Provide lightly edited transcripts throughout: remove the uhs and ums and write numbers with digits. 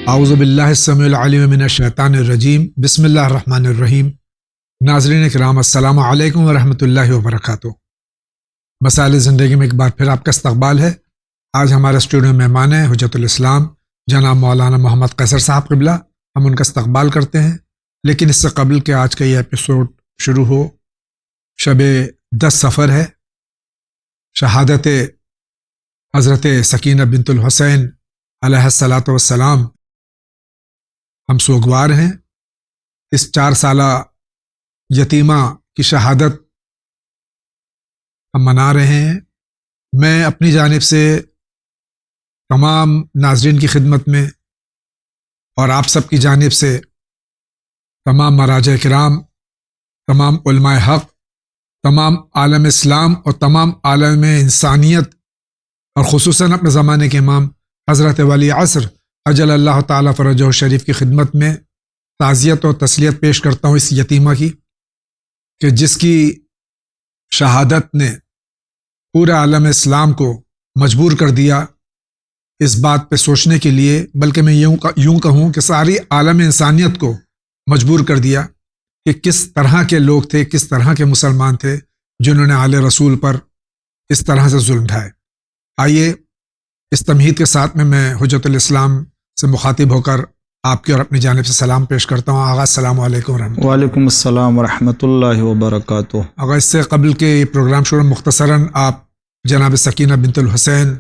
اعوذ باللہ السمیع العلیم من الشیطان الرجیم بسم اللہ الرحمن الرحیم۔ ناظرین کرام السلام علیکم ورحمۃ اللہ وبرکاتہ۔ مسائل زندگی میں ایک بار پھر آپ کا استقبال ہے۔ آج ہمارے اسٹوڈیو میں مہمان ہیں حجت الاسلام جناب مولانا محمد قیصر صاحب قبلہ۔ ہم ان کا استقبال کرتے ہیں، لیکن اس سے قبل کہ آج کا یہ ایپیسوڈ شروع ہو، شب 10 صفر ہے، شہادت حضرت سکینہ بنت الحسین علیہ الصلاۃ والسلام ہم سوگوار ہیں۔ اس 4 سالہ یتیمہ کی شہادت ہم منا رہے ہیں۔ میں اپنی جانب سے تمام ناظرین کی خدمت میں اور آپ سب کی جانب سے تمام مراجع کرام، تمام علماء حق، تمام عالم اسلام اور تمام عالم انسانیت اور خصوصاً اپنے زمانے کے امام حضرت ولی عصر اجل اللہ تعالیٰ فرجہ شریف کی خدمت میں تعزیت اور تسلیت پیش کرتا ہوں اس یتیمہ کی، کہ جس کی شہادت نے پورے عالم اسلام کو مجبور کر دیا اس بات پہ سوچنے کے لیے، بلکہ میں یوں کہوں کہ ساری عالم انسانیت کو مجبور کر دیا کہ کس طرح کے لوگ تھے، کس طرح کے مسلمان تھے جنہوں نے آل رسول پر اس طرح سے ظلم ڈھائے۔ آئیے اس تمہید کے ساتھ میں حجت الاسلام سے مخاطب ہو کر آپ کی اور اپنی جانب سے سلام پیش کرتا ہوں۔ آغا السلام علیکم ورحمۃ اللہ۔ وعلیکم السلام ورحمۃ اللہ وبرکاتہ۔ آغا اس سے قبل کے پروگرام شروع مختصراً آپ جناب سکینہ بنت الحسین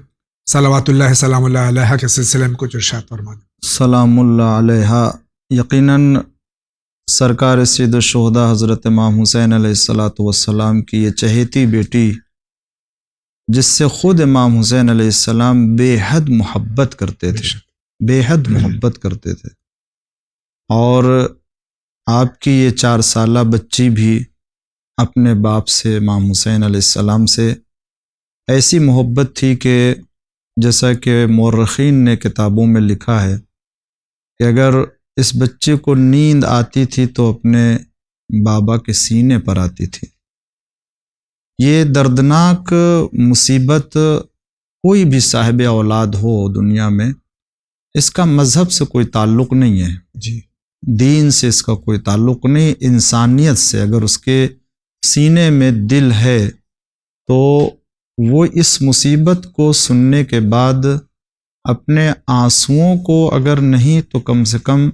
صلوات اللہ سلام اللہ علیہ کے سلسلے میں کچھ ارشاد فرمائیں۔ سلام اللہ علیہ۔ یقیناً سرکار سید الشہداء حضرت امام حسین علیہ الصلاۃ والسلام کی یہ چہیتی بیٹی، جس سے خود امام حسین علیہ السلام بے حد محبت کرتے تھے، بے حد محبت کرتے تھے، اور آپ کی یہ 4 سالہ بچی بھی اپنے باپ سے امام حسین علیہ السلام سے ایسی محبت تھی کہ جیسا کہ مورخین نے کتابوں میں لکھا ہے کہ اگر اس بچے کو نیند آتی تھی تو اپنے بابا کے سینے پر آتی تھی۔ یہ دردناک مصیبت کوئی بھی صاحب اولاد ہو دنیا میں، اس کا مذہب سے کوئی تعلق نہیں ہے، جی، دین سے اس کا کوئی تعلق نہیں، انسانیت سے۔ اگر اس کے سینے میں دل ہے تو وہ اس مصیبت کو سننے کے بعد اپنے آنسوؤں کو اگر نہیں تو کم سے کم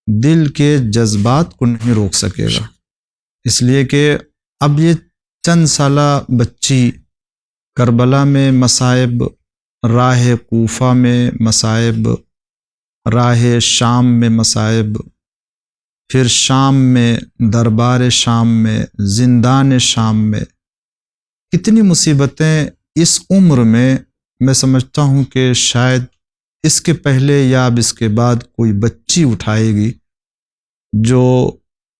دل کے جذبات کو نہیں روک سکے گا، اس لیے کہ اب یہ چند سالہ بچی کربلا میں مصائب، راہ کوفہ میں مصائب، راہ شام میں مصائب، پھر شام میں دربار شام میں، زندان شام میں، کتنی مصیبتیں اس عمر میں سمجھتا ہوں کہ شاید اس کے پہلے یا اب اس کے بعد کوئی بچی اٹھائے گی جو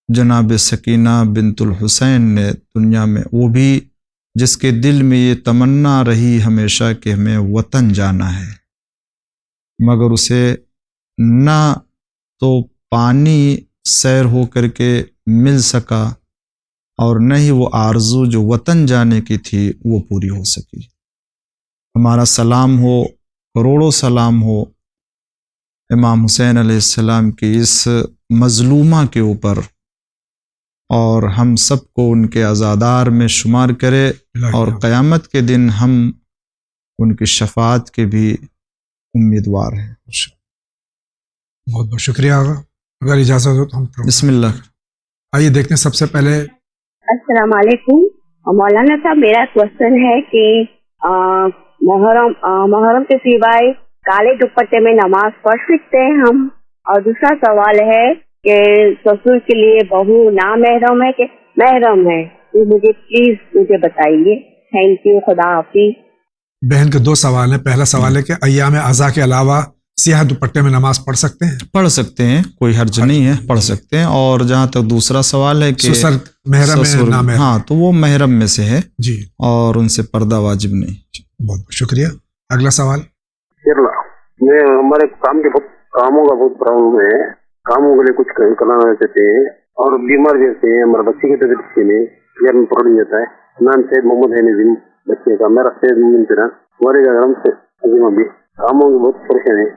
جناب سکینہ بنت الحسین نے دنیا میں، وہ بھی جس کے دل میں یہ تمنا رہی ہمیشہ کہ ہمیں وطن جانا ہے، مگر اسے نہ تو پانی سیر ہو کر کے مل سکا اور نہ ہی وہ آرزو جو وطن جانے کی تھی وہ پوری ہو سکی۔ ہمارا سلام ہو، کروڑوں سلام ہو امام حسین علیہ السلام کی اس مظلومہ کے اوپر، اور ہم سب کو ان کے عزادار میں شمار کرے، اور قیامت کے دن ہم ان کی شفاعت کے بھی امیدوار ہیں۔ بہت بہت شکریہ آغا۔ اگر اجازت ہو تو ہم بسم اللہ۔ آئیے دیکھتے ہیں۔ سب سے پہلے السلام علیکم مولانا صاحب، میرا کوشچن ہے کہ محرم کے سوائے کالے دوپٹے میں نماز پڑھ سکتے ہیں ہم؟ اور دوسرا سوال ہے کہ سسر کے لیے بہو نا محرم ہے کہ محرم ہے؟ تو مجھے بتائیے۔ تھینک یو، خدا حافظ۔ بہن کے 2 سوال ہیں۔ پہلا سوال ہے کہ ایام عزا کے علاوہ سیاہ دوپٹے میں نماز پڑھ سکتے ہیں؟ پڑھ سکتے ہیں، کوئی حرج نہیں ہے، پڑھ سکتے ہیں۔ اور جہاں تک دوسرا سوال ہے کہ سسر محرم ہے نا محرم؟ ہاں، تو وہ محرم میں سے ہے جی، اور ان سے پردہ واجب نہیں۔ بہت بہت شکریہ۔ اگلا سوال۔ میں ہمارے کاموں کا بہت پرابلم ہے، کاموں کے لیے کچھ کرانا چاہتے ہیں، اور بیمار جیسے ہیں، ہمارے بچے کی طبیعت اچھی نہیں، گھر میں پڑھ نہیں جاتا ہے۔ نام سید محمد ہے نظیم بچے کا، میرا سید محمد ہمارے گھر سے عظیم ابھی کاموں کی بہت پریشانی ہے،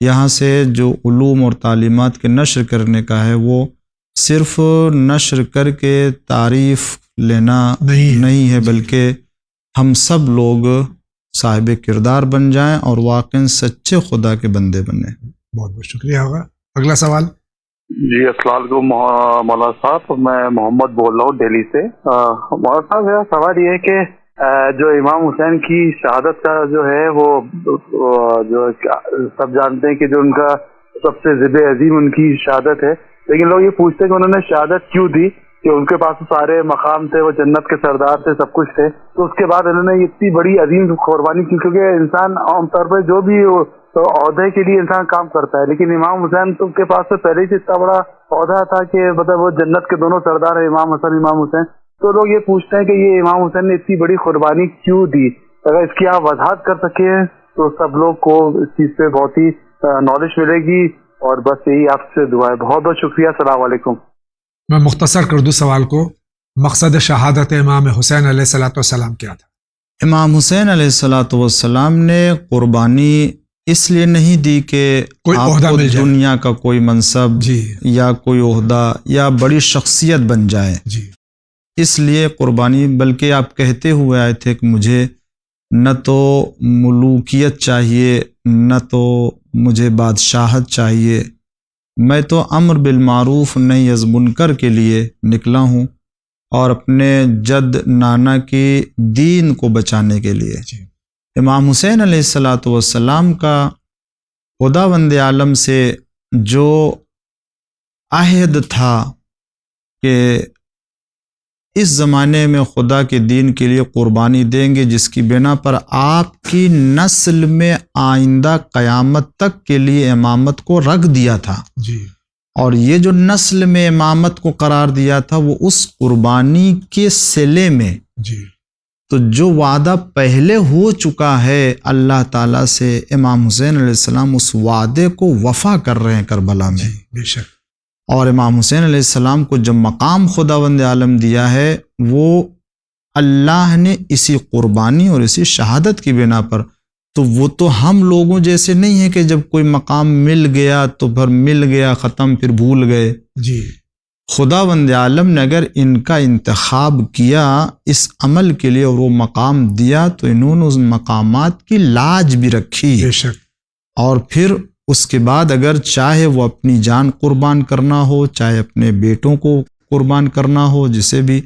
یہاں سے جو علوم اور تعلیمات کے نشر کرنے کا ہے وہ صرف نشر کر کے تعریف لینا نہیں ہے، بلکہ ہم سب لوگ صاحب کردار بن جائیں اور واقعاً سچے خدا کے بندے بنیں۔ بہت بہت شکریہ ہوگا۔ اگلا سوال۔ جی السلام علیکم مولانا صاحب، میں محمد بول رہا ہوں دہلی سے۔ مولانا صاحب میرا سوال یہ ہے کہ جو امام حسین کی شہادت کا جو ہے وہ جو سب جانتے ہیں کہ جو ان کا سب سے ذبح عظیم ان کی شہادت ہے، لیکن لوگ یہ پوچھتے ہیں کہ انہوں نے شہادت کیوں دی، کہ ان کے پاس سارے مقام تھے، وہ جنت کے سردار تھے، سب کچھ تھے، تو اس کے بعد انہوں نے اتنی بڑی عظیم قربانی کی، کیونکہ انسان عام طور پہ جو بھی عہدے کے لیے انسان کام کرتا ہے، لیکن امام حسین تو کے پاس تو پہلے ہی سے اتنا بڑا عہدہ تھا کہ مطلب وہ جنت کے دونوں سردار ہیں، امام حسن امام حسین۔ تو لوگ یہ پوچھتے ہیں کہ یہ امام حسین نے اتنی بڑی قربانی کیوں دی، اگر اس کی آپ وضاحت کر سکیں تو سب لوگ کو اس چیز پہ بہت ہی نالج ملے گی، اور بس یہی آپ سے دعا ہے۔ بہت بہت شکریہ، السلام علیکم۔ میں مختصر کر دوں سوال کو، مقصد شہادت امام حسین علیہ الصلوۃ والسلام کیا تھا؟ امام حسین علیہ الصلوۃ والسلام نے قربانی اس لیے نہیں دی کہ کوئی آپ عہدہ کو مل جائے، دنیا کا کوئی منصب جی یا کوئی عہدہ یا بڑی شخصیت بن جائے، جی اس لیے قربانی، بلکہ آپ کہتے ہوئے آئے تھے کہ مجھے نہ تو ملوکیت چاہیے نہ تو مجھے بادشاہت چاہیے، میں تو امر بالمعروف نہی از منکر کے لیے نکلا ہوں، اور اپنے جد نانا کی دین کو بچانے کے لیے۔ جی امام حسین علیہ الصلوۃ والسلام کا خداوند عالم سے جو عہد تھا کہ اس زمانے میں خدا کے دین کے لیے قربانی دیں گے، جس کی بنا پر آپ کی نسل میں آئندہ قیامت تک کے لیے امامت کو رکھ دیا تھا، جی اور یہ جو نسل میں امامت کو قرار دیا تھا وہ اس قربانی کے صلے میں، جی تو جو وعدہ پہلے ہو چکا ہے اللہ تعالیٰ سے، امام حسین علیہ السلام اس وعدے کو وفا کر رہے ہیں کربلا میں۔ جی بے شک۔ اور امام حسین علیہ السلام کو جو مقام خداوند عالم دیا ہے وہ اللہ نے اسی قربانی اور اسی شہادت کی بنا پر، تو وہ تو ہم لوگوں جیسے نہیں ہے کہ جب کوئی مقام مل گیا تو پھر مل گیا ختم، پھر بھول گئے۔ جی خداوند عالم نے اگر ان کا انتخاب کیا اس عمل کے لیے اور وہ مقام دیا تو انہوں نے اس مقامات کی لاج بھی رکھی، بے شک۔ اور پھر اس کے بعد اگر چاہے وہ اپنی جان قربان کرنا ہو، چاہے اپنے بیٹوں کو قربان کرنا ہو، جسے بھی،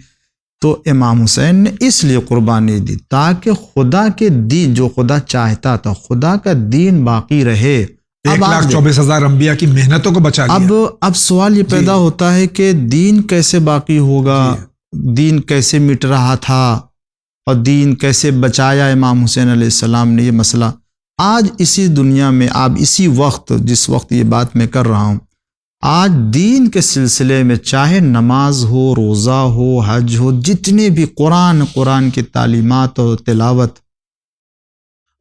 تو امام حسین نے اس لیے قربانی دی تاکہ خدا کے دین، جو خدا چاہتا تھا، خدا کا دین باقی رہے۔ 1,24,000 انبیاء کی محنتوں کو بچا لیا۔ اب سوال یہ پیدا ہوتا ہے کہ دین کیسے باقی ہوگا، دین کیسے مٹ رہا تھا، اور دین کیسے بچایا امام حسین علیہ السلام نے، یہ مسئلہ آج اسی دنیا میں، آپ اسی وقت جس وقت یہ بات میں کر رہا ہوں، آج دین کے سلسلے میں چاہے نماز ہو، روزہ ہو، حج ہو، جتنے بھی قرآن کی تعلیمات اور تلاوت،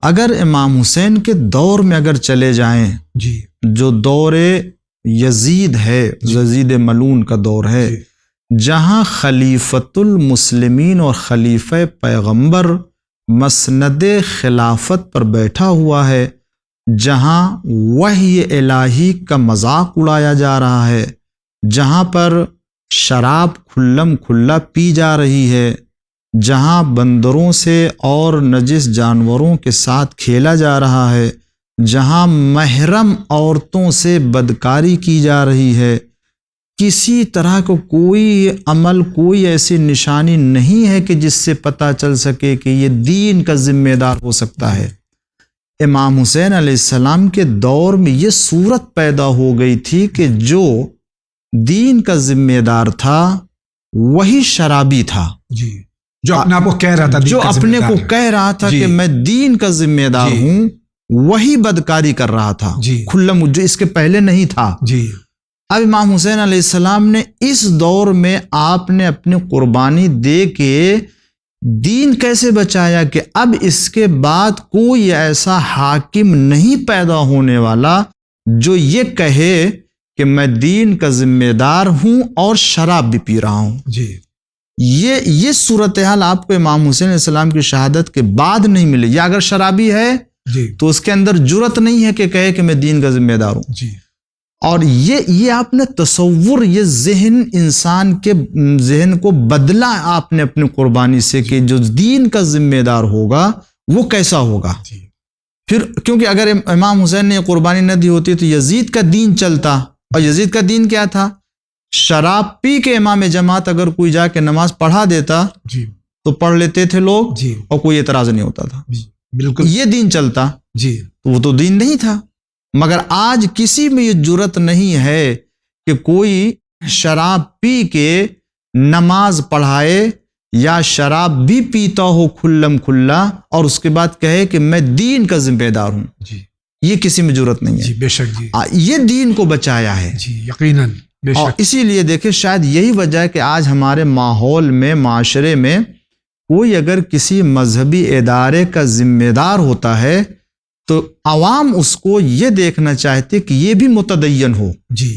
اگر امام حسین کے دور میں اگر چلے جائیں، جی جو دور یزید ہے، یزید ملعون کا دور ہے، جہاں خلیفۃ المسلمین اور خلیفہ پیغمبر مسند خلافت پر بیٹھا ہوا ہے، جہاں وحی الہی کا مذاق اڑایا جا رہا ہے، جہاں پر شراب کھلم کھلا پی جا رہی ہے، جہاں بندروں سے اور نجس جانوروں کے ساتھ کھیلا جا رہا ہے، جہاں محرم عورتوں سے بدکاری کی جا رہی ہے، کسی طرح کو کوئی عمل، کوئی ایسی نشانی نہیں ہے کہ جس سے پتہ چل سکے کہ یہ دین کا ذمہ دار ہو سکتا ہے۔ امام حسین علیہ السلام کے دور میں یہ صورت پیدا ہو گئی تھی کہ جو دین کا ذمہ دار تھا وہی شرابی تھا، جی جو اپنے آپ کو کہہ رہا تھا، جو اپنے کو کہہ رہا تھا کہ میں دین کا ذمہ دار ہوں، وہی بدکاری کر رہا تھا کھلم، جو اس کے پہلے نہیں تھا۔ جی اب امام حسین علیہ السلام نے اس دور میں آپ نے اپنی قربانی دے کے دین کیسے بچایا کہ اب اس کے بعد کوئی ایسا حاکم نہیں پیدا ہونے والا جو یہ کہے کہ میں دین کا ذمہ دار ہوں اور شراب بھی پی رہا ہوں۔ جی یہ صورتحال آپ کو امام حسین علیہ السلام کی شہادت کے بعد نہیں ملے، یا اگر شرابی ہے جی تو اس کے اندر جرت نہیں ہے کہ کہے کہ میں دین کا ذمہ دار ہوں. جی اور یہ آپ نے تصور، یہ ذہن انسان کے ذہن کو بدلا آپ نے اپنی قربانی سے کہ جو دین کا ذمہ دار ہوگا وہ کیسا ہوگا. جی پھر کیونکہ اگر امام حسین نے قربانی نہ دی ہوتی تو یزید کا دین چلتا، اور یزید کا دین کیا تھا؟ شراب پی کے امام جماعت اگر کوئی جا کے نماز پڑھا دیتا جی تو پڑھ لیتے تھے لوگ جی اور کوئی اعتراض نہیں ہوتا تھا. جی بالکل. یہ دین چلتا جی تو وہ تو دین نہیں تھا. مگر آج کسی میں یہ جرت نہیں ہے کہ کوئی شراب پی کے نماز پڑھائے یا شراب بھی پیتا ہو کھلم کھلا اور اس کے بعد کہے کہ میں دین کا ذمہ دار ہوں. جی یہ کسی میں جرت نہیں جی ہے. بے شک. جی یہ دین کو بچایا ہے. جی یقیناً بے اور شک. اسی لیے دیکھیں شاید یہی وجہ ہے کہ آج ہمارے ماحول میں، معاشرے میں کوئی اگر کسی مذہبی ادارے کا ذمہ دار ہوتا ہے تو عوام اس کو یہ دیکھنا چاہتے کہ یہ بھی متدین ہو. جی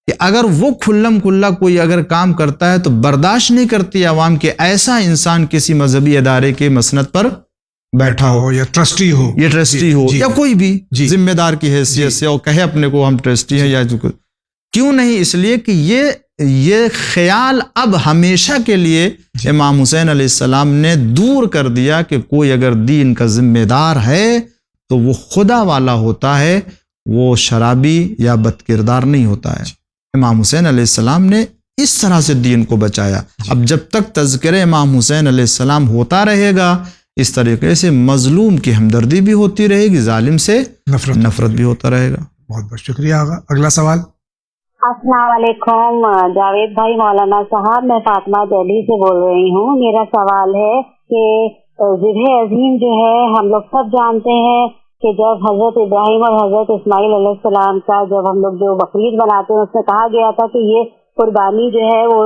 کہ اگر وہ کھلم کھلا کوئی اگر کام کرتا ہے تو برداشت نہیں کرتی عوام کہ ایسا انسان کسی مذہبی ادارے کے مسند پر بیٹھا ہو، یا ٹرسٹی ہو، یہ ٹرسٹی ہو جی یا کوئی بھی جی ذمہ دار کی حیثیت سے اور کہے اپنے کو ہم ٹرسٹی ہیں. یا کیوں نہیں؟ اس لیے کہ یہ خیال اب ہمیشہ کے لیے امام حسین علیہ السلام نے دور کر دیا کہ کوئی اگر دین کا ذمہ دار ہے تو وہ خدا والا ہوتا ہے، وہ شرابی یا بد کردار نہیں ہوتا ہے. امام حسین علیہ السلام نے اس طرح سے دین کو بچایا. اب جب تک تذکرہ امام حسین علیہ السلام ہوتا رہے گا اس طریقے سے مظلوم کی ہمدردی بھی ہوتی رہے گی، ظالم سے نفرت بھی ہوتا رہے گا. بہت بہت شکریہ آغا. اگلا سوال. السلام علیکم جاوید بھائی، مولانا صاحب، میں فاطمہ دہلی سے بول رہی ہوں. میرا سوال ہے کہ ذبح عظیم جو ہے ہم لوگ سب جانتے ہیں کہ جب حضرت ابراہیم اور حضرت اسماعیل علیہ السلام کا جب ہم لوگ جو بقرعید مناتے ہیں اس میں کہا گیا تھا کہ یہ قربانی جو ہے وہ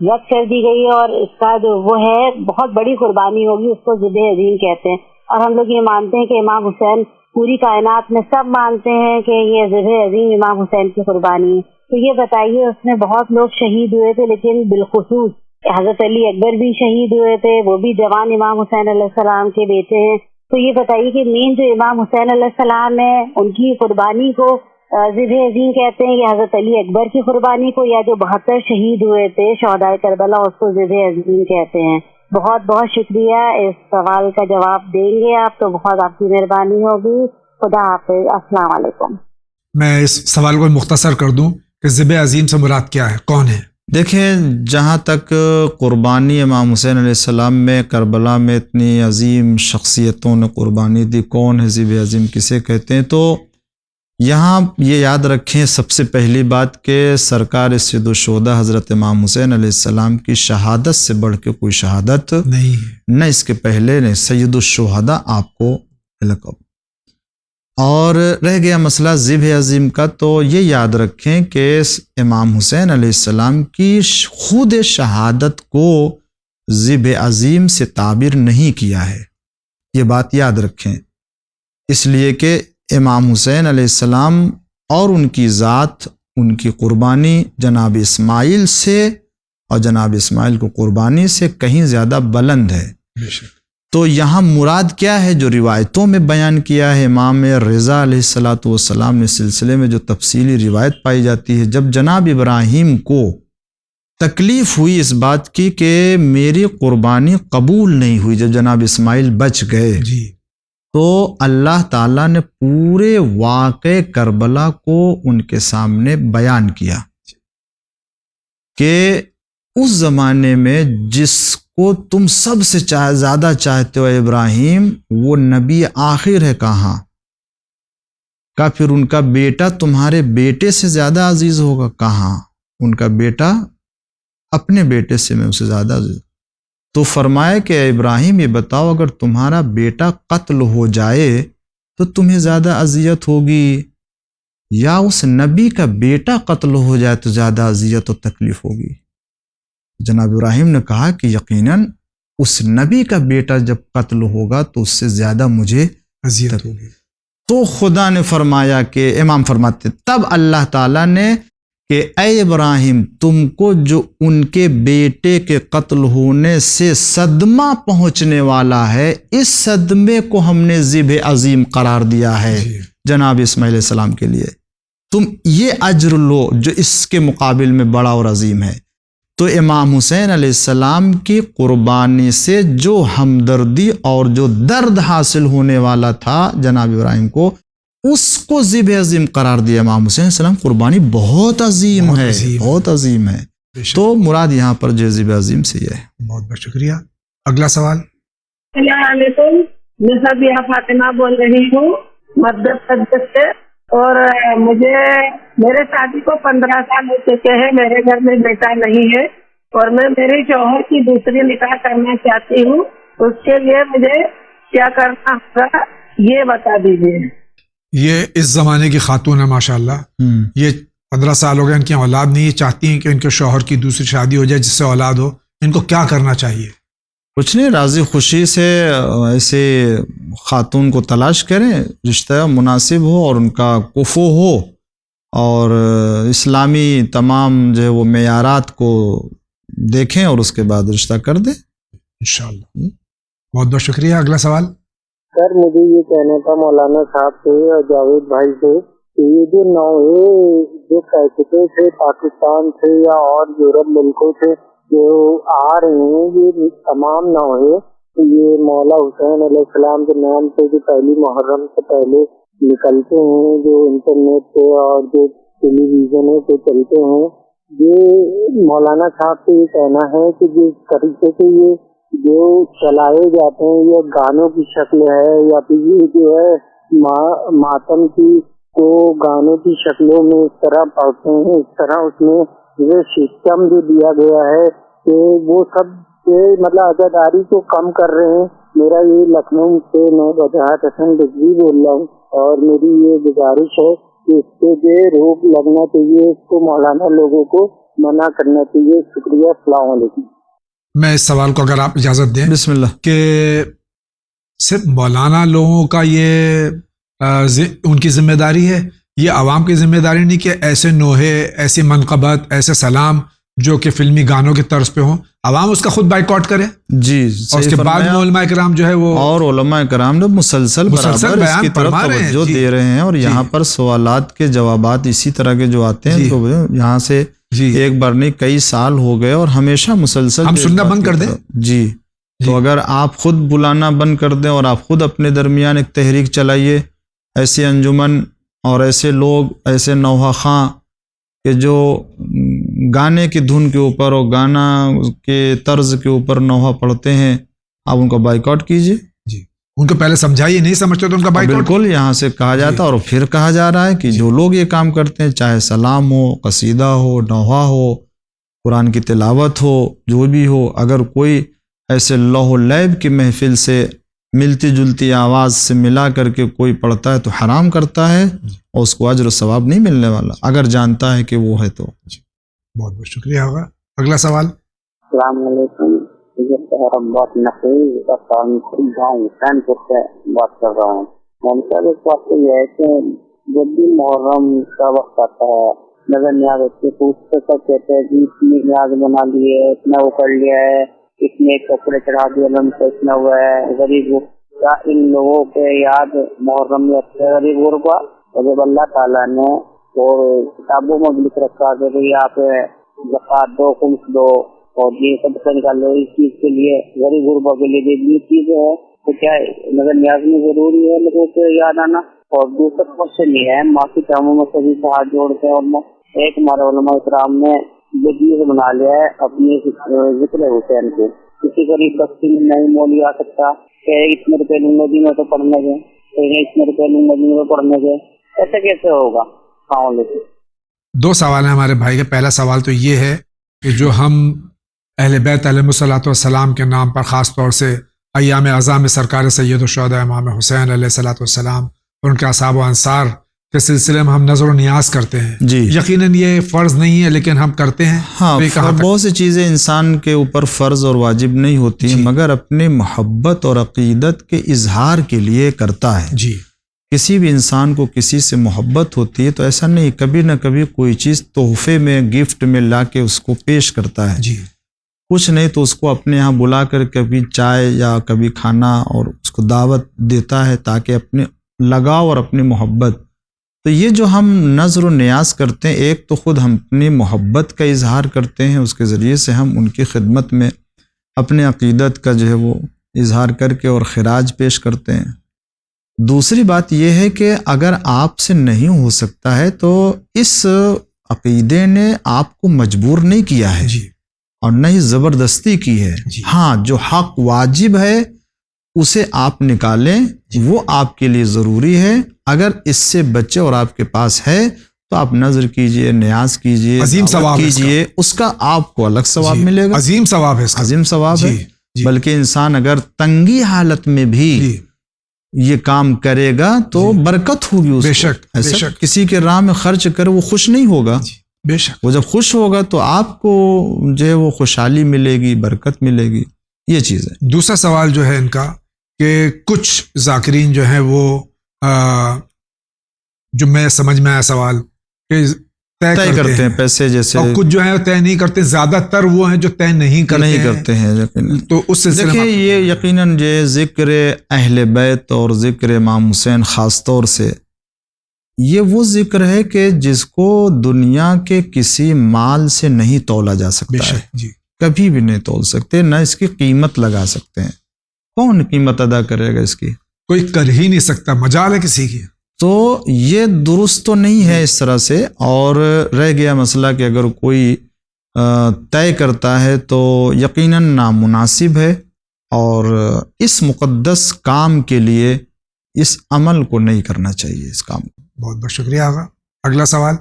رد کر دی گئی اور اس کا جو وہ ہے بہت بڑی قربانی ہوگی، اس کو ذبح عظیم کہتے ہیں. اور ہم لوگ یہ مانتے ہیں کہ امام حسین، پوری کائنات میں سب مانتے ہیں کہ یہ ذبح عظیم امام حسین کی قربانی ہے. تو یہ بتائیے، اس میں بہت لوگ شہید ہوئے تھے لیکن بالخصوص حضرت علی اکبر بھی شہید ہوئے تھے، وہ بھی جوان امام حسین علیہ السلام کے بیٹے ہیں. تو یہ بتائیے کہ مین جو امام حسین علیہ السلام ہے ان کی قربانی کو ذبح عظیم کہتے ہیں یا حضرت علی اکبر کی قربانی کو، یا جو 72 شہید ہوئے تھے شہداء کربلا اس کو ذبح عظیم کہتے ہیں؟ بہت بہت شکریہ. اس سوال کا جواب دیں گے آپ تو بہت آپ کی مہربانی ہوگی. خدا حافظ. السلام علیکم. میں اس سوال کو مختصر کر دوں کہ ذبح عظیم سے مراد کیا ہے، کون ہے؟ دیکھیں، جہاں تک قربانی امام حسین علیہ السلام میں کربلا میں اتنی عظیم شخصیتوں نے قربانی دی، کون ہے ذبح عظیم کسے کہتے ہیں، تو یہاں یہ یاد رکھیں سب سے پہلی بات کہ سرکار سید الشہداء حضرت امام حسین علیہ السلام کی شہادت سے بڑھ کے کوئی شہادت نہیں ہے، نہ اس کے پہلے نے سید الشہداء آپ کو لقب. اور رہ گیا مسئلہ ذبح عظیم کا، تو یہ یاد رکھیں کہ امام حسین علیہ السلام کی خود شہادت کو ذبح عظیم سے تعبیر نہیں کیا ہے. یہ بات یاد رکھیں، اس لیے کہ امام حسین علیہ السلام اور ان کی ذات، ان کی قربانی جناب اسماعیل سے اور جناب اسماعیل کو قربانی سے کہیں زیادہ بلند ہے. تو یہاں مراد کیا ہے جو روایتوں میں بیان کیا ہے؟ امام رضا علیہ الصلاۃ والسلام نے سلسلے میں جو تفصیلی روایت پائی جاتی ہے، جب جناب ابراہیم کو تکلیف ہوئی اس بات کی کہ میری قربانی قبول نہیں ہوئی، جب جناب اسماعیل بچ گئے جی، تو اللہ تعالیٰ نے پورے واقع کربلا کو ان کے سامنے بیان کیا کہ اس زمانے میں جس کو تم سب سے زیادہ چاہتے ہو ابراہیم، وہ نبی آخر ہے کہاں کا، پھر ان کا بیٹا تمہارے بیٹے سے زیادہ عزیز ہوگا کہاں، ان کا بیٹا اپنے بیٹے سے میں اسے زیادہ عزیز. تو فرمایا کہ ابراہیم یہ بتاؤ، اگر تمہارا بیٹا قتل ہو جائے تو تمہیں زیادہ اذیت ہوگی یا اس نبی کا بیٹا قتل ہو جائے تو زیادہ اذیت و تکلیف ہوگی؟ جناب ابراہیم نے کہا کہ یقیناً اس نبی کا بیٹا جب قتل ہوگا تو اس سے زیادہ مجھے اذیت ہوگی. تو خدا نے فرمایا کہ امام فرماتے تب اللہ تعالیٰ نے کہ اے ابراہیم تم کو جو ان کے بیٹے کے قتل ہونے سے صدمہ پہنچنے والا ہے، اس صدمے کو ہم نے ذبح عظیم قرار دیا ہے جناب اسماعیل علیہ السلام کے لیے، تم یہ اجر لو جو اس کے مقابل میں بڑا اور عظیم ہے۔ تو امام حسین علیہ السلام کی قربانی سے جو ہمدردی اور جو درد حاصل ہونے والا تھا جناب ابراہیم کو، اس کو ذبح عظیم قرار دیا۔ امام حسین علیہ السلام قربانی بہت عظیم ہے، بہت عظیم ہے، تو مراد یہاں پر جو ذبح عظیم سے یہ ہے۔ بہت بہت شکریہ۔ اگلا سوال۔ السلام علیکم، میں سبیہ فاطمہ بول رہی ہوں مدھیہ پردیش سے، اور مجھے میرے شادی کو 15 سال ہو چکے ہیں، میرے گھر میں بیٹا نہیں ہے، اور میں میرے شوہر کی دوسری نکاح کرنا چاہتی ہوں، اس کے لیے مجھے کیا کرنا ہوگا یہ بتا دیجیے۔ یہ اس زمانے کی خاتون ہے ماشاءاللہ، یہ 15 سال ہو گئے، ان کی اولاد نہیں، یہ چاہتی ہیں کہ ان کے شوہر کی دوسری شادی ہو جائے جس سے اولاد ہو، ان کو کیا کرنا چاہیے؟ کچھ نہیں، راضی خوشی سے ایسے خاتون کو تلاش کریں، رشتہ مناسب ہو اور ان کا کفو ہو، اور اسلامی تمام جو ہے وہ معیارات کو دیکھیں اور اس کے بعد رشتہ کر دیں انشاءاللہ۔ بہت بہت شکریہ۔ اگلا سوال۔ سر مجھے یہ کہنا تھا مولانا صاحب سے اور جاوید بھائی سے کہ یہ جو نوعے جو کیسٹیں سے پاکستان سے یا اور یورپ ملکوں سے جو آ رہے ہیں، یہ تمام نوعے یہ مولا حسین علیہ السلام کے نام سے جو پہلی محرم سے پہلے نکلتے ہیں، جو انٹرنیٹ پہ اور جو ٹیلی ویژنوں پہ چلتے ہیں، یہ مولانا صاحب سے یہ کہنا ہے کہ جس طریقے سے یہ جو چلائے جاتے ہیں یہ گانوں کی شکل ہے، یا پھر یہ جو ہے ماتم کی کو گانوں کی شکلوں میں اس طرح پڑھتے ہیں، اس طرح اس میں یہ سسٹم جو دیا گیا ہے کہ وہ سب سے مطلب عزاداری کو کم کر رہے ہیں۔ میرا یہ لکھنؤ سے میں وجاہت حسن رضوی بول رہا ہوں، اور میری یہ گزارش ہے کہ اس پہ جو روک لگنا چاہیے، اس کو مولانا لوگوں کو منع کرنا چاہیے۔ شکریہ، السلام علیکم۔ میں اس سوال کو اگر آپ اجازت دیں، بسم اللہ۔ کہ صرف مولانا لوگوں کا یہ ان کی ذمہ داری ہے، یہ عوام کی ذمہ داری نہیں کہ ایسے نوحے، ایسی منقبت، ایسے سلام جو کہ فلمی گانوں کی طرز پہ ہوں، عوام اس کا خود بائیکاٹ کرے، جی، اور اس کے بعد میں علماء کرام جو ہے وہ اور علماء کرام نے مسلسل برابر اس کی طرف توجہ دے رہے ہیں، اور یہاں پر سوالات کے جوابات اسی طرح کے جو آتے ہیں تو یہاں سے ایک بار نہیں کئی سال ہو گئے اور ہمیشہ مسلسل ہم سننا بند کر دیں۔ جی، تو اگر آپ خود بلانا بند کر دیں اور آپ خود اپنے درمیان ایک تحریک چلائیے، ایسے انجمن اور ایسے لوگ، ایسے نوحہ خاں کہ جو گانے کی دھن کے اوپر اور گانا کے طرز کے اوپر نوحہ پڑھتے ہیں، آپ ان کا بائیکاٹ کیجئے۔ جی، ان کو پہلے سمجھائیے، نہیں سمجھتے تو ان کا بائیکاٹ۔ بالکل، یہاں سے کہا جاتا اور پھر کہا جا رہا ہے کہ جو لوگ یہ کام کرتے ہیں، چاہے سلام ہو، قصیدہ ہو، نوحہ ہو، قرآن کی تلاوت ہو، جو بھی ہو، اگر کوئی ایسے لوح و لیب کی محفل سے ملتی جلتی آواز سے ملا کر کے کوئی پڑھتا ہے تو حرام کرتا ہے، اور اس کو اجر و ثواب نہیں ملنے والا اگر جانتا ہے کہ وہ ہے تو۔ بہت بہت شکریہ ہوگا۔ اگلا سوال۔ السلام علیکم، بہت نفیس گاؤں حسین پور سے بات کر رہا ہوں۔ ممتاز اس بات تو یہ ہے کہ جب بھی محرم کا وقت آتا ہے، نظر نیاز ہوتی ہے تو اس سے سب کہتے ہیں کہ اتنی نیاز بنا لی ہے، اتنا وہ کر لیا ہے، اتنے کپڑے چڑھا دیے، سے اتنا ہوا ہے، غریب کیا ان لوگوں کے یاد محرم میں اچھے غریب غربا، اور جب اللہ تعالیٰ نے اور کتابوں میں لکھ رکھا کہ بھائی آپ زکوٰۃ دو، خمس دو، اور یہ سب سے نکال لو، اس چیز کے لیے غریب غربا کے لیے یہ چیز ہے تو کیا نظر نیاز میں ضروری ہے لوگوں کو یاد آنا؟ اور دوسرا کوشچن یہ ہے، معافی چاہوں میں سبھی سے ہاتھ جوڑتے ہیں، اور ایک ہمارے علماء کرام نے جدید بنا لیا ہے اپنی ذکر حسین کو، کسی غریب بستی میں نہیں مولی آ سکتا کہ اتنے روپے لوں ندی میں تو پڑھنے گئے، اتنے روپے لوں ندی میں پڑھنے گئے، ایسے کیسے ہوگا؟ السلام علیکم۔ دو سوال ہیں ہمارے بھائی کے۔ پہلا سوال تو یہ ہے کہ جو ہم اہل بیت علیہ الصلوۃ والسلام کے نام پر خاص طور سے ایام اعظام میں سرکار سید الشہداء امام حسین علیہ الصلوۃ والسلام اور ان کے اصحاب و انصار کے سلسلے میں ہم نظر و نیاز کرتے ہیں، جی یقیناً یہ فرض نہیں ہے لیکن ہم کرتے ہیں۔ ہاں، بہت سی چیزیں انسان کے اوپر فرض اور واجب نہیں ہوتی ہیں، مگر اپنے محبت اور عقیدت کے اظہار کے لیے کرتا ہے۔ جی، کسی بھی انسان کو کسی سے محبت ہوتی ہے تو ایسا نہیں کبھی نہ کبھی کوئی چیز تحفے میں گفٹ میں لا کے اس کو پیش کرتا ہے، جی کچھ نہیں تو اس کو اپنے یہاں بلا کر کبھی چائے یا کبھی کھانا اور اس کو دعوت دیتا ہے تاکہ اپنے لگاؤ اور اپنی محبت. تو یہ جو ہم نظر و نیاز کرتے ہیں، ایک تو خود ہم اپنی محبت کا اظہار کرتے ہیں، اس کے ذریعے سے ہم ان کی خدمت میں اپنے عقیدت کا جو ہے وہ اظہار کر کے اور خراج پیش کرتے ہیں. دوسری بات یہ ہے کہ اگر آپ سے نہیں ہو سکتا ہے تو اس عقیدے نے آپ کو مجبور نہیں کیا ہے جی اور نہ ہی زبردستی کی ہے. جی. ہاں جو حق واجب ہے اسے آپ نکالیں، وہ آپ کے لیے ضروری ہے. اگر اس سے بچے اور آپ کے پاس ہے تو آپ نظر کیجئے، نیاز کیجئے، عظیم ثواب کیجئے، اس کا آپ کو الگ ثواب جی. ملے گا، عظیم ثواب ہے اس کا. عظیم ثواب ہے. جی جی بلکہ انسان اگر تنگی حالت میں بھی جی یہ کام کرے گا تو جی. برکت ہوگی اس بے کو. شک، بے ایسا شک. کسی کے راہ میں خرچ کرے وہ خوش نہیں ہوگا، جی بے شک. وہ جب خوش ہوگا تو آپ کو جو ہے وہ خوشحالی ملے گی، برکت ملے گی. یہ چیز ہے. دوسرا سوال جو ہے ان کا کہ کچھ ذاکرین جو ہیں وہ جو میں سمجھ میں آیا سوال کہ طے کرتے ہیں پیسے جیسے، اور کچھ جو ہے طے نہیں کرتے، زیادہ تر وہ ہیں جو طے نہیں کرتے ہیں. یقیناً تو اس سلسلے دیکھیں میں یہ یقیناً جو ذکر اہل بیت اور ذکر امام حسین خاص طور سے یہ وہ ذکر ہے کہ جس کو دنیا کے کسی مال سے نہیں تولا جا بے سکتا ہے، شک. جی کبھی بھی نہیں تول سکتے، نہ اس کی قیمت لگا سکتے ہیں. کون قیمت ادا کرے گا اس کی؟ کوئی کر ہی نہیں سکتا، مجال ہے کسی کی. تو یہ درست تو نہیں ہے اس طرح سے. اور رہ گیا مسئلہ کہ اگر کوئی طے کرتا ہے تو یقیناً نامناسب ہے اور اس مقدس کام کے لیے اس عمل کو نہیں کرنا چاہیے، اس کام کو. بہت بہت شکریہ آقا. اگلا سوال.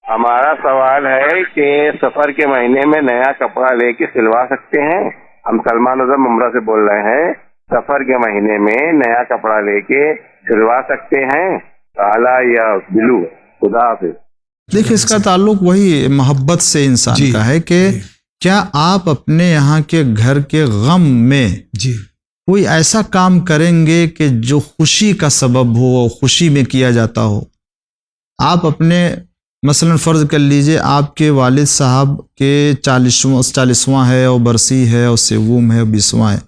ہمارا سوال ہے کہ سفر کے مہینے میں نیا کپڑا لے کے سلوا سکتے ہیں؟ ہم سلمان اعظم ممرہ سے بول رہے ہیں. سفر کے مہینے میں نیا کپڑا لے کے سلوا سکتے ہیں کالا یا بلو؟ خدا حافظ. دیکھیں اس کا تعلق وہی محبت سے انسان جی کا ہے کہ جی کیا آپ اپنے یہاں کے گھر کے غم میں جی کوئی ایسا کام کریں گے کہ جو خوشی کا سبب ہو، خوشی میں کیا جاتا ہو. آپ اپنے مثلا فرض کر لیجئے آپ کے والد صاحب کے 40واں ہے اور برسی ہے اور سوم ہے اور 20واں ہے.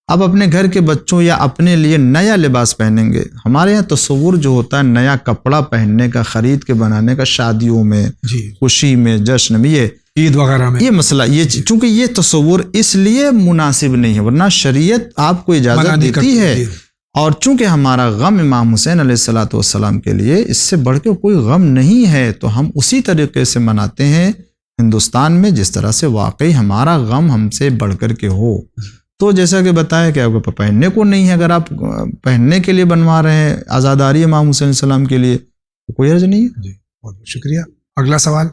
آپ اپنے گھر کے بچوں یا اپنے لیے نیا لباس پہنیں گے. ہمارے یہاں تصور جو ہوتا ہے نیا کپڑا پہننے کا، خرید کے بنانے کا، شادیوں میں، جی خوشی میں، جشن میں، عید وغیرہ میں یہ مسئلہ چونکہ یہ تصور اس لیے مناسب نہیں ہے، ورنہ شریعت آپ کو منع اجازت نہیں دیتی کرتی. ہے. جی. اور چونکہ ہمارا غم امام حسین علیہ الصلوۃ والسلام کے لیے اس سے بڑھ کے کوئی غم نہیں ہے تو ہم اسی طریقے سے مناتے ہیں ہندوستان میں جس طرح سے واقعی ہمارا غم ہم سے بڑھ کر کے ہو. تو جیسا کہ بتایا کہ آپ کو پہننے کو نہیں ہے، اگر آپ پہننے کے لیے بنوا رہے ہیں آزاداری امام حسین علیہ السلام کے لیے تو کوئی حرج نہیں ہے. جی بہت بہت شکریہ. اگلا سوال.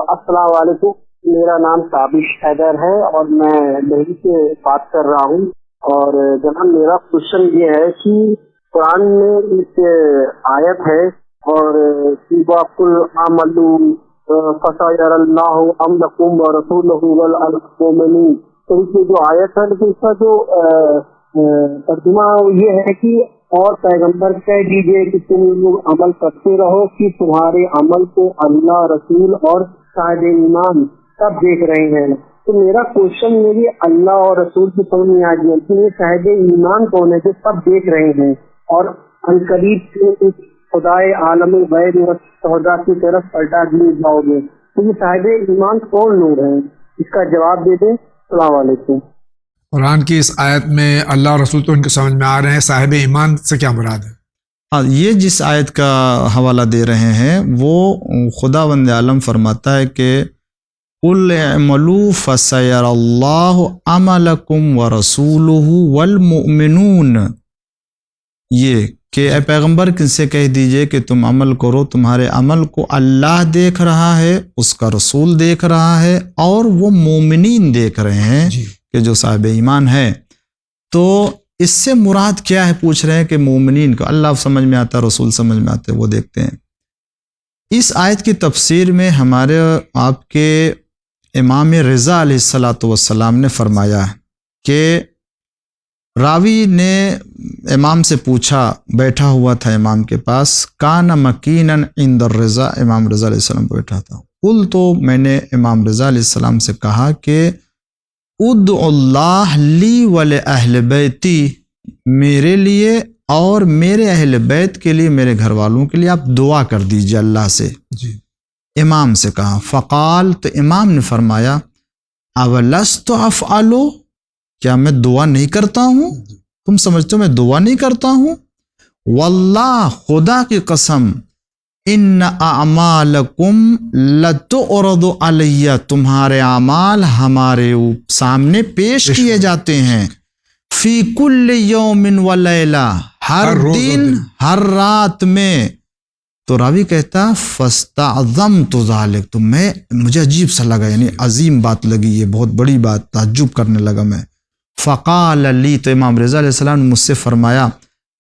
السلام علیکم، میرا نام تابش حیدر ہے اور میں دہلی سے بات کر رہا ہوں. اور جناب میرا کوشچن یہ ہے کہ قرآن میں ایک آیت ہے اور تو اس میں جو آیت ہے لیکن اس کا جو ترجمہ یہ ہے کہ اور پیغمبر کہہ دیجیے کہ تم لوگ عمل کرتے رہو کہ تمہارے عمل کو اللہ، رسول اور صاحب ایمان سب دیکھ رہے ہیں. تو میرا کوشچن یہ بھی اللہ اور رسول کی سمجھ میں آ گیا کہ یہ صاحب ایمان کون ہے جو سب دیکھ رہے ہیں اور عنقریب خدائے عالم غیب و شہداء کی طرف پلٹا دیے جاؤ گے. تو یہ صاحب ایمان کون لوگ ہیں؟ اس کا جواب دے دیں. السلام علیکم. قرآن کی اس آیت میں اللہ اور رسول تو ان کو سمجھ میں آ رہے ہیں، صاحب ایمان سے کیا مراد ہے؟ ہاں، یہ جس آیت کا حوالہ دے رہے ہیں وہ خداوند عالم فرماتا ہے کہ قُلْ اعْمَلُوا فَسَيَرَى اللَّهُ عَمَلَكُمْ وَرَسُولُهُ وَالْمُؤْمِنُونَ. یہ کہ اے پیغمبر کن سے کہہ دیجئے کہ تم عمل کرو، تمہارے عمل کو اللہ دیکھ رہا ہے، اس کا رسول دیکھ رہا ہے اور وہ مومنین دیکھ رہے ہیں جی کہ جو صاحب ایمان ہے. تو اس سے مراد کیا ہے پوچھ رہے ہیں کہ مومنین کو اللہ سمجھ میں آتا ہے، رسول سمجھ میں آتے، وہ دیکھتے ہیں. اس آیت کی تفسیر میں ہمارے آپ کے امام رضا علیہ الصلوۃ والسلام نے فرمایا کہ راوی نے امام سے پوچھا، بیٹھا ہوا تھا امام کے پاس، کان مکینن عند الرضا، امام رضا علیہ السلام بیٹھا تھا، قل، تو میں نے امام رضا علیہ السلام سے کہا کہ ادعو اللہ لی ولأہل بیتی، میرے لیے اور میرے اہل بیت کے لیے، میرے گھر والوں کے لیے آپ دعا کر دیجئے اللہ سے. جی. امام سے کہا، فقال، تو امام نے فرمایا، اولست افعلو، کیا میں دعا نہیں کرتا ہوں؟ تم سمجھتے ہو میں دعا نہیں کرتا ہوں؟ واللہ، خدا کی قسم، ان اعمالکم لتعرض علیہ، تمہارے اعمال ہمارے سامنے پیش کیے جاتے ہیں، فی کل یوم و لیلہ، ہر دن ہر رات میں. تو راوی کہتا فاستعظمت ذلک، تو مجھے عجیب سا لگا، یعنی عظیم بات لگی، یہ بہت بڑی بات، تعجب کرنے لگا میں. فقال لی، تو امام رضا علیہ السلام نے مجھ سے فرمایا،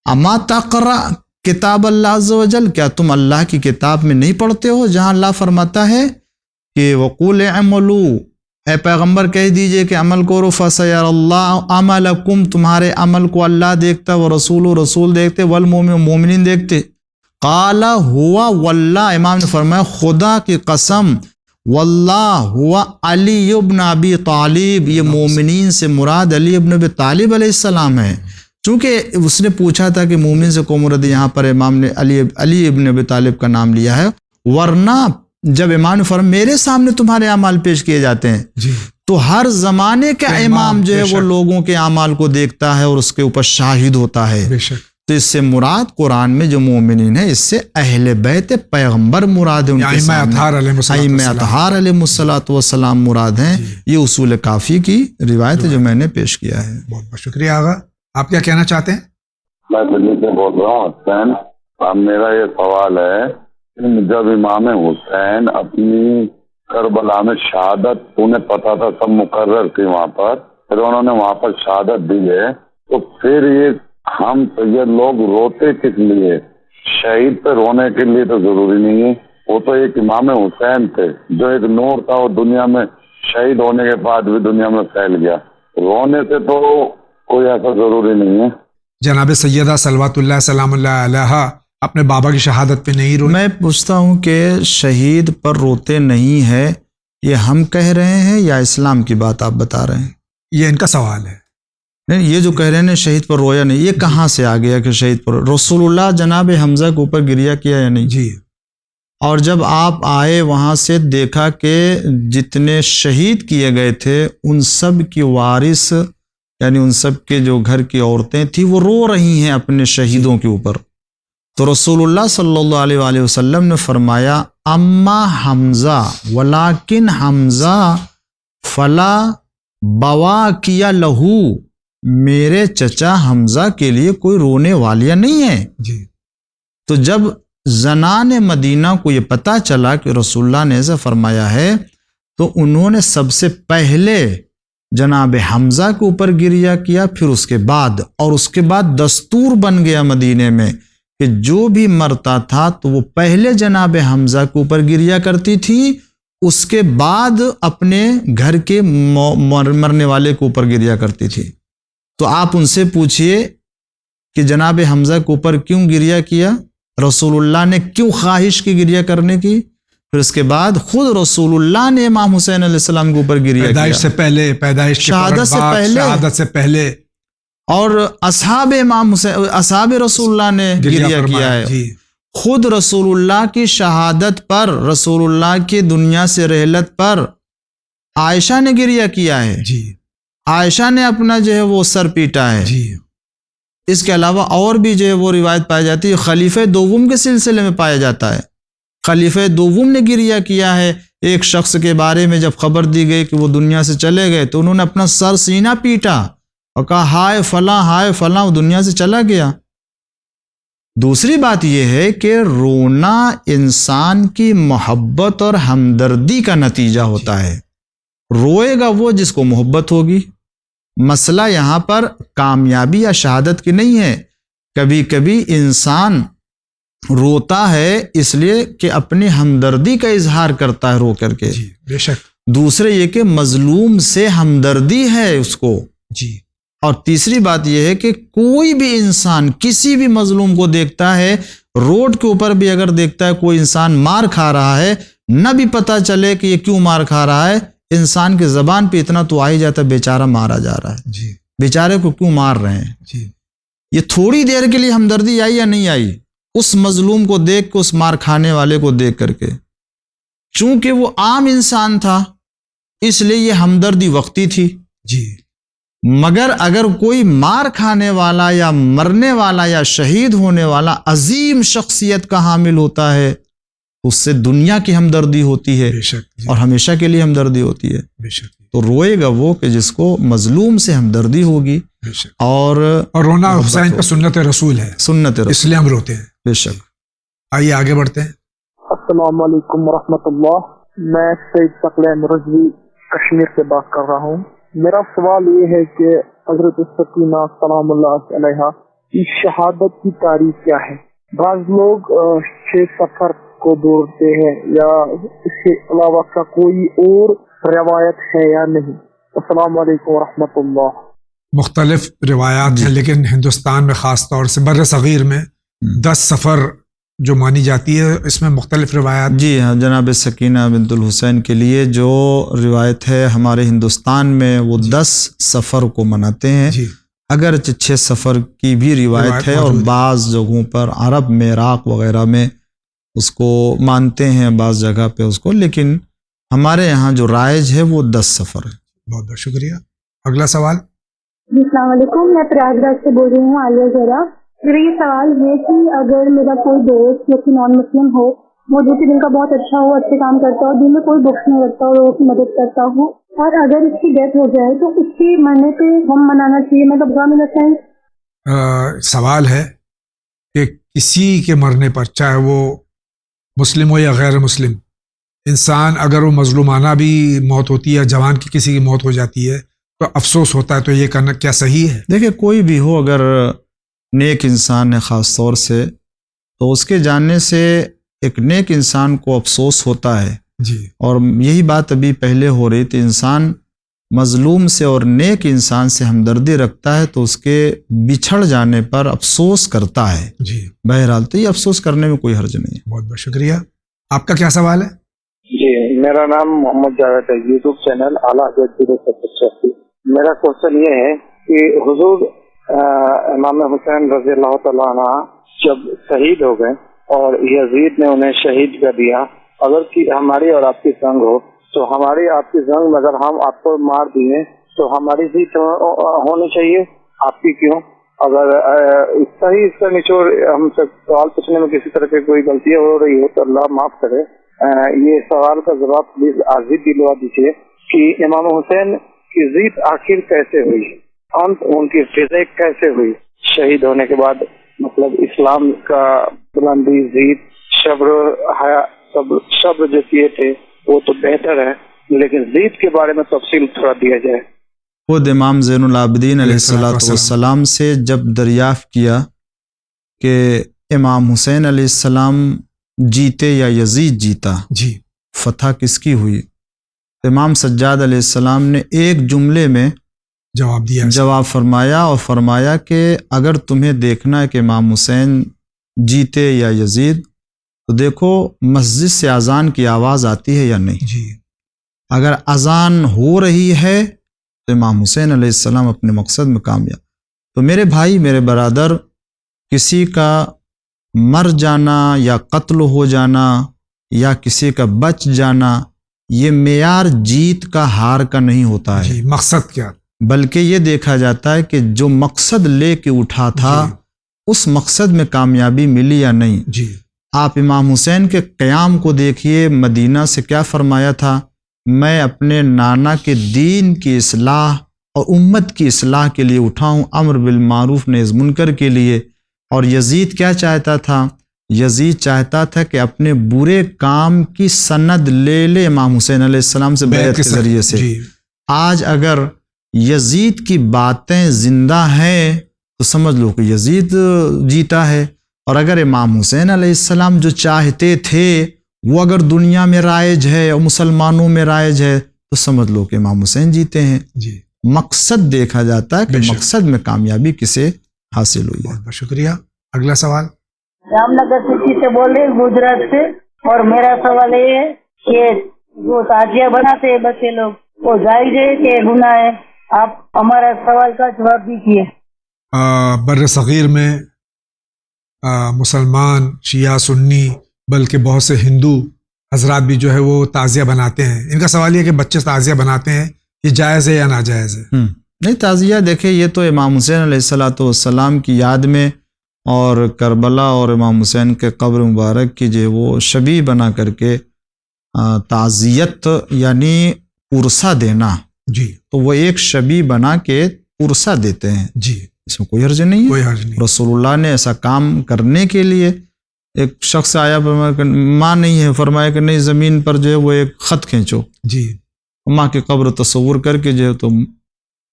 اما تقرأ کتاب اللہ عز و جل، کیا تم اللہ کی کتاب میں نہیں پڑھتے ہو جہاں اللہ فرماتا ہے کہ وقول اعملوا، اے پیغمبر کہہ دیجئے کہ عمل کرو، فسیر اللہ عملکم، تمہارے عمل کو اللہ دیکھتا، رسول دیکھتے، والمومنین دیکھتے. قال ہوا واللہ، امام نے فرمایا خدا کی قسم، واللہ ہوا علی ابن ابی طالب، یہ مومنین سے مراد علی ابن ابی طالب علیہ السلام ہے. چونکہ اس نے پوچھا تھا کہ مومن سے کون مراد، یہاں پر امام نے علی ابن ابی طالب کا نام لیا ہے. ورنہ جب امام نے فرمایا میرے سامنے تمہارے اعمال پیش کیے جاتے ہیں، جی. تو ہر زمانے کا امام جو ہے وہ لوگوں کے اعمال کو دیکھتا ہے اور اس کے اوپر شاہد ہوتا ہے. بے شک. تو اس سے مراد قرآن میں جو مومنین ہیں، اس سے اہل بیت پیغمبر مراد ہے، ان کے سامنے ائمہ اطہار علیہ الصلوۃ والسلام مراد ہیں. یہ اصول کافی کی روایت ہے جو میں نے پیش کیا ہے. بہت بہت شکریہ آغا. آپ کیا کہنا چاہتے ہیں؟ میں دلی سے بول رہا ہوں حسین. اب میرا یہ سوال ہے کہ جب امام حسین اپنی کربلا میں شہادت، انہیں پتا تھا سب مقرر تھی وہاں پر، پھر انہوں نے وہاں پر شہادت دی ہے، تو پھر یہ ہم سید لوگ روتے کس لیے؟ شہید پہ رونے کے لیے تو ضروری نہیں ہے، وہ تو ایک امام حسین تھے جو ایک نور تھا، وہ دنیا میں شہید ہونے کے بعد بھی دنیا میں پھیل گیا. رونے سے تو کوئی ایسا ضروری نہیں ہے. جناب سیدہ صلوات اللہ سلام اللہ علیہ اپنے بابا کی شہادت پہ نہیں روئے؟ میں پوچھتا ہوں کہ شہید پر روتے نہیں ہے، یہ ہم کہہ رہے ہیں یا اسلام کی بات آپ بتا رہے ہیں؟ یہ ان کا سوال ہے. نہیں، یہ جو کہہ رہے ہیں شہید پر رویا نہیں، یہ کہاں سے آ گیا کہ شہید پر؟ رسول اللہ جناب حمزہ کے اوپر گریا کیا یا نہیں؟ جی. اور جب آپ آئے وہاں سے دیکھا کہ جتنے شہید کیے گئے تھے ان سب کی وارث، یعنی ان سب کے جو گھر کی عورتیں تھیں، وہ رو رہی ہیں اپنے شہیدوں کے اوپر. تو رسول اللہ صلی اللہ علیہ وآلہ وسلم نے فرمایا، اما حمزہ ولیکن حمزہ فلا بواکیہ لہو، میرے چچا حمزہ کے لیے کوئی رونے والیاں نہیں ہے. جی. تو جب زنان مدینہ کو یہ پتہ چلا کہ رسول اللہ نے ایسا فرمایا ہے، تو انہوں نے سب سے پہلے جناب حمزہ کے اوپر گریہ کیا، پھر اس کے بعد دستور بن گیا مدینے میں کہ جو بھی مرتا تھا تو وہ پہلے جناب حمزہ کے اوپر گریہ کرتی تھی، اس کے بعد اپنے گھر کے مرنے والے کے اوپر گریہ کرتی تھی. تو آپ ان سے پوچھئے کہ جناب حمزہ کے اوپر کیوں گریہ کیا، رسول اللہ نے کیوں خواہش کی گریہ کرنے کی؟ پھر اس کے بعد خود رسول اللہ نے امام حسین علیہ السلام کے اوپر گریہ کیا، پیدائش سے پہلے، پیدائش کے شہادت سے پہلے، اور اصحاب امام حسین، اصحاب رسول اللہ نے گریہ کیا ہے. جی. خود رسول اللہ کی شہادت پر، رسول اللہ کی دنیا سے رحلت پر عائشہ نے گریہ کیا ہے. جی. عائشہ نے اپنا جو ہے وہ سر پیٹا ہے. جی. اس کے علاوہ اور بھی جو ہے وہ روایت پائی جاتی ہے، خلیفہ دوم کے سلسلے میں پایا جاتا ہے. خلیفہ دوم نے گریہ کیا ہے. ایک شخص کے بارے میں جب خبر دی گئی کہ وہ دنیا سے چلے گئے تو انہوں نے اپنا سر سینہ پیٹا اور کہا ہائے فلاں، وہ دنیا سے چلا گیا. دوسری بات یہ ہے کہ رونا انسان کی محبت اور ہمدردی کا نتیجہ ہوتا ہے. روئے گا وہ جس کو محبت ہوگی. مسئلہ یہاں پر کامیابی یا شہادت کی نہیں ہے. کبھی کبھی انسان روتا ہے اس لیے کہ اپنی ہمدردی کا اظہار کرتا ہے رو کر کے. جی. بے شک. دوسرے یہ کہ مظلوم سے ہمدردی ہے اس کو. جی. اور تیسری بات یہ ہے کہ کوئی بھی انسان کسی بھی مظلوم کو دیکھتا ہے، روڈ کے اوپر بھی اگر دیکھتا ہے کوئی انسان مار کھا رہا ہے، نہ بھی پتہ چلے کہ یہ کیوں مار کھا رہا ہے، انسان کی زبان پہ اتنا تو آ ہی جاتا ہے بیچارہ مارا جا رہا ہے، جی بیچارے کو کیوں مار رہے ہیں۔ جی یہ تھوڑی دیر کے لیے ہمدردی آئی یا نہیں آئی اس مظلوم کو دیکھ کے، اس مار کھانے والے کو دیکھ کر کے؟ چونکہ وہ عام انسان تھا اس لیے یہ ہمدردی وقتی تھی، جی مگر اگر کوئی مار کھانے والا یا مرنے والا یا شہید ہونے والا عظیم شخصیت کا حامل ہوتا ہے تو اس سے دنیا کی ہمدردی ہوتی ہے بے شک جی، اور ہمیشہ کے لیے ہمدردی ہوتی ہے۔ بے شک تو روئے گا وہ کہ جس کو مظلوم سے ہمدردی ہوگی، بے شک، اور رونا حسین کا سنت رسول ہے، سنت رسول، اس لیے ہم روتے ہیں۔ بے شک۔ آئیے آگے بڑھتے ہیں۔ السلام علیکم ورحمۃ اللہ، میں سید ثقلین رضوی کشمیر سے بات کر رہا ہوں۔ میرا سوال یہ ہے کہ حضرت سکینہ سلام اللہ علیہا کی شہادت کی تاریخ کیا ہے؟ بعض لوگ 6 سفر کو بولتے ہیں، یا اس کے علاوہ کا کوئی اور روایت ہے یا نہیں؟ السلام علیکم ورحمۃ اللہ۔ مختلف روایات ہیں، لیکن ہندوستان میں خاص طور سے بر صغیر میں 10 سفر جو مانی جاتی ہے، اس میں مختلف روایات۔ جی ہاں، جناب سکینہ بنت الحسین کے لیے جو روایت ہے ہمارے ہندوستان میں وہ 10 سفر کو مناتے ہیں، جی اگرچہ 6 سفر کی بھی روایت ہے، اور موجود ہے۔ بعض جگہوں پر عرب میں، عراق وغیرہ میں اس کو مانتے ہیں، بعض جگہ پہ اس کو، لیکن ہمارے یہاں جو رائج ہے وہ 10 سفر ہے۔ بہت بہت شکریہ۔ اگلا سوال۔ السلام علیکم، میں پریاگ راج سے بول رہی ہوں، عالیہ زہرا۔ میرا یہ سوال ہے کہ اگر میرا کوئی دوست جو کہ نان مسلم ہو، وہ جو کہ دل کا بہت اچھا ہو، اچھے کام کرتا ہو، دل میں کوئی دکھ نہیں رکھتا ہو، اس کی مدد کرتا ہو، اور اگر اس کی ڈیتھ ہو جائے تو اس کے مرنے پہ غم منانا چاہیے، مطلب غم ان دا سینس؟ سوال ہے کہ کسی کے مرنے پر، چاہے وہ مسلم ہو یا غیر مسلم انسان، اگر وہ مظلومانہ بھی موت ہوتی ہے، جوان کی کسی کی موت ہو جاتی ہے تو افسوس ہوتا ہے، تو یہ کرنا کیا صحیح ہے؟ دیکھیں، کوئی بھی ہو، اگر نیک انسان ہے خاص طور سے، تو اس کے جاننے سے ایک نیک انسان کو افسوس ہوتا ہے، جی اور یہی بات ابھی پہلے ہو رہی تھی، انسان مظلوم سے اور نیک انسان سے ہمدردی رکھتا ہے تو اس کے بچھڑ جانے پر افسوس کرتا ہے۔ جی بہرحال تو یہ افسوس کرنے میں کوئی حرج نہیں ہے۔ بہت بہت شکریہ۔ آپ کا کیا سوال ہے؟ جی، میرا نام محمد جاوید ہے، یوٹیوب چینل اعلیٰ حضرت 087۔ میرا کوشچن یہ ہے کہ حضور امام حسین رضی اللہ تعالیٰ عنہ جب شہید ہو گئے اور یزید نے انہیں شہید کر دیا، اگر کہ ہماری اور آپ کی جنگ ہو تو ہماری آپ کی جنگ میں اگر ہم آپ کو مار دیے تو ہماری جیت ہونی چاہیے، آپ کی کیوں؟ اگر صحیح اس کا نچوڑ ہم سے سوال پوچھنے میں کسی طرح کی کوئی غلطی ہو رہی ہو تو اللہ معاف کرے۔ یہ سوال کا جواب پلیز عاجز دلوا دیجیے کہ امام حسین کی جیت آخر کیسے ہوئی، ان کی فزیک کیسے ہوئی شہید ہونے کے بعد؟ مطلب اسلام کا بلندی، جیت، صبر جو کیے تھے وہ تو بہتر ہے، لیکن جیت کے بارے میں تفصیل تھوڑا دیا جائے۔ خود امام زین العابدین علیہ السلام سے جب دریافت کیا کہ امام حسین علیہ السلام جیتے یا یزید جیتا، جی فتح کس کی ہوئی، امام سجاد علیہ السلام نے ایک جملے میں جواب فرمایا، اور فرمایا کہ اگر تمہیں دیکھنا ہے کہ امام حسین جیتے یا یزید تو دیکھو مسجد سے اذان کی آواز آتی ہے یا نہیں۔ جی اگر اذان ہو رہی ہے تو امام حسین علیہ السلام اپنے مقصد میں کامیاب۔ تو میرے بھائی، میرے برادر، کسی کا مر جانا یا قتل ہو جانا یا کسی کا بچ جانا، یہ معیار جیت کا ہار کا نہیں ہوتا ہے۔ جی مقصد کیا؟ بلکہ یہ دیکھا جاتا ہے کہ جو مقصد لے کے اٹھا تھا اس مقصد میں کامیابی ملی یا نہیں۔ جی آپ امام حسین کے قیام کو دیکھیے، مدینہ سے کیا فرمایا تھا، میں اپنے نانا کے دین کی اصلاح اور امت کی اصلاح کے لیے اٹھا ہوں، امر بالمعروف نہی عن منکر کے لیے۔ اور یزید کیا چاہتا تھا؟ یزید چاہتا تھا کہ اپنے برے کام کی سند لے لے امام حسین علیہ السلام سے بیعت کے ذریعے سے۔ آج اگر یزید کی باتیں زندہ ہیں تو سمجھ لو کہ یزید جیتا ہے، اور اگر امام حسین علیہ السلام جو چاہتے تھے وہ اگر دنیا میں رائج ہے اور مسلمانوں میں رائج ہے تو سمجھ لو کہ امام حسین جیتے ہیں۔ جی مقصد دیکھا جاتا ہے کہ بے شک۔ مقصد میں کامیابی کسے حاصل ہوئی ہے۔ بہت بہت شکریہ. اگلا سوال. رام نگر سٹی سے بول رہے ہیں، گجرات سے. اور میرا سوال یہ ہے کہ وہ تعزیہ بناتے ہیں بچے لوگ، وہ جائز ہے کہ گناہ ہے؟ آپ ہمارا سوال کا جواب دیجیے. بر صغیر میں مسلمان، شیعہ، سنی، بلکہ بہت سے ہندو حضرات بھی جو ہے وہ تعزیہ بناتے ہیں. ان کا سوال یہ ہے کہ بچے تعزیہ بناتے ہیں، یہ جائز ہے یا ناجائز ہے؟ نہیں، تعزیہ دیکھیں یہ تو امام حسین علیہ السلام کی یاد میں اور کربلا اور امام حسین کے قبر مبارک کی جو وہ شبیہ بنا کر کے تعزیت یعنی پرسہ دینا، جی تو وہ ایک شبیہ بنا کے پرسہ دیتے ہیں، جی، اس میں کوئی حرج نہیں ہے. کوئی حرج نہیں. رسول اللہ نے ایسا کام کرنے کے لیے ایک شخص آیا، فرمایا کہ ماں نہیں ہے، فرمایا کہ نہیں، زمین پر جو ہے وہ ایک خط کھینچو، جی ماں کی قبر تصور کر کے جو ہے تم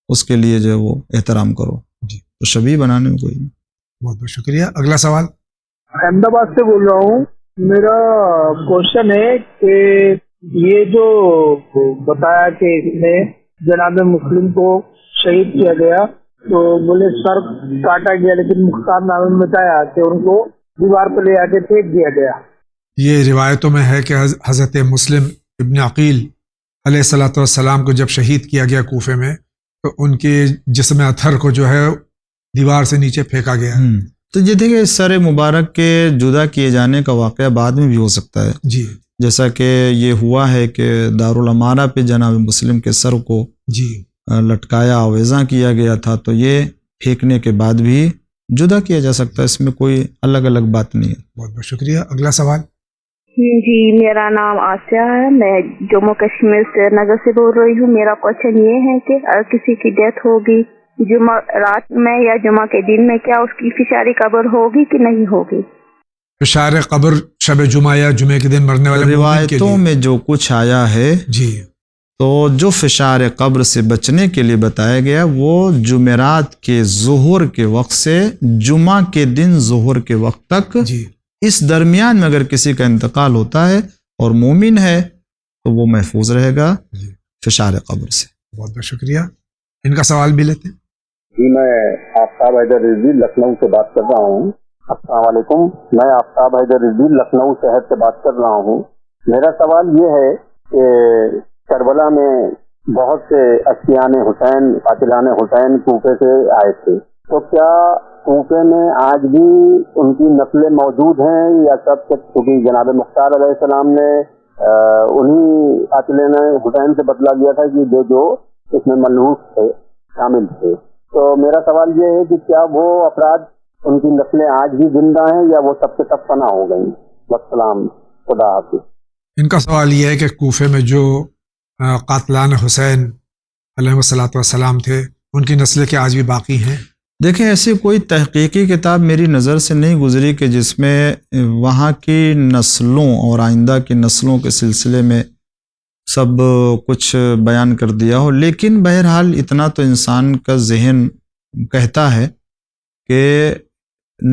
اس کے لیے جو ہے وہ احترام کرو. جی، تو شبیہ بنانے میں کوئی نہیں. بہت بہت شکریہ. اگلا سوال. احمد آباد سے بول رہا ہوں. میرا کوشچن ہے کہ یہ جو بتایا کہ اس میں جناب مسلم کو شہید کیا گیا، تو بولے سر کاٹا گیا، لیکن مختار نامے میں بتایا کہ ان کو دیوار پہ لے آ کے پھینک دیا گیا. یہ روایتوں میں ہے کہ حضرت مسلم ابن عقیل علیہ الصلوۃ والسلام کو جب شہید کیا گیا کوفے میں، تو ان کے جسم اطہر کو جو ہے دیوار سے نیچے پھینکا گیا. تو یہ دیکھیں سر مبارک کے جدا کیے جانے کا واقعہ بعد میں بھی ہو سکتا ہے، جی جیسا کہ یہ ہوا ہے کہ دارالامارہ پہ جناب مسلم کے سر کو جی لٹکایا آویزاں کیا گیا تھا، تو یہ پھینکنے کے بعد بھی جدا کیا جا سکتا ہے، اس میں کوئی الگ الگ بات نہیں ہے. بہت بہت شکریہ. اگلا سوال. جی میرا نام آسیہ ہے، میں جموں کشمیر سے نگر سے بول رہی ہوں. میرا کوشچن یہ ہے کہ اگر کسی کی ڈیتھ ہوگی جمعہ رات میں یا جمعہ کے دن میں، کیا اس کی فشاری قبر ہوگی کہ نہیں ہوگی؟ فشار قبر شب جمعہ یا جمعے کے دن مرنے والے مومن کے روایتوں لیے میں جو کچھ آیا ہے جی تو جو فشار قبر سے بچنے کے لیے بتایا گیا وہ جمعرات کے ظہر کے وقت سے جمعہ کے دن ظہر کے وقت تک، جی اس درمیان میں اگر کسی کا انتقال ہوتا ہے اور مومن ہے تو وہ محفوظ رہے گا جی. فشار قبر سے. بہت بہت شکریہ. ان کا سوال بھی لیتے ہیں. جی میں آفتاب حیدر رضوی لکھنؤ سے بات کر رہا ہوں. السلام علیکم، میں آفتاب حیدر رضوی لکھنؤ شہر سے بات کر رہا ہوں. میرا سوال یہ ہے کہ کربلا میں بہت سے اشیان حسین، قاتلان حسین کوفے سے آئے تھے، تو کیا کوفے میں آج بھی ان کی نسلیں موجود ہیں یا سب تک؟ کیونکہ جناب مختار علیہ السلام نے انہی قاتلان حسین سے بدلا لیا تھا کہ جو اس میں ملحوظ تھے، شامل تھے. تو میرا سوال یہ ہے کہ کیا وہ افراد، ان کی نسلیں آج بھی زندہ ہیں یا وہ سب سے سب فنا ہو گئیں؟ والسلام، خدا حافظ. ان کا سوال یہ ہے کہ کوفے میں جو قاتلان حسین علیہ الصلوۃ والسلام تھے، ان کی نسلیں کیا آج بھی باقی ہیں؟ دیکھیں ایسی کوئی تحقیقی کتاب میری نظر سے نہیں گزری کہ جس میں وہاں کی نسلوں اور آئندہ کی نسلوں کے سلسلے میں سب کچھ بیان کر دیا ہو، لیکن بہرحال اتنا تو انسان کا ذہن کہتا ہے کہ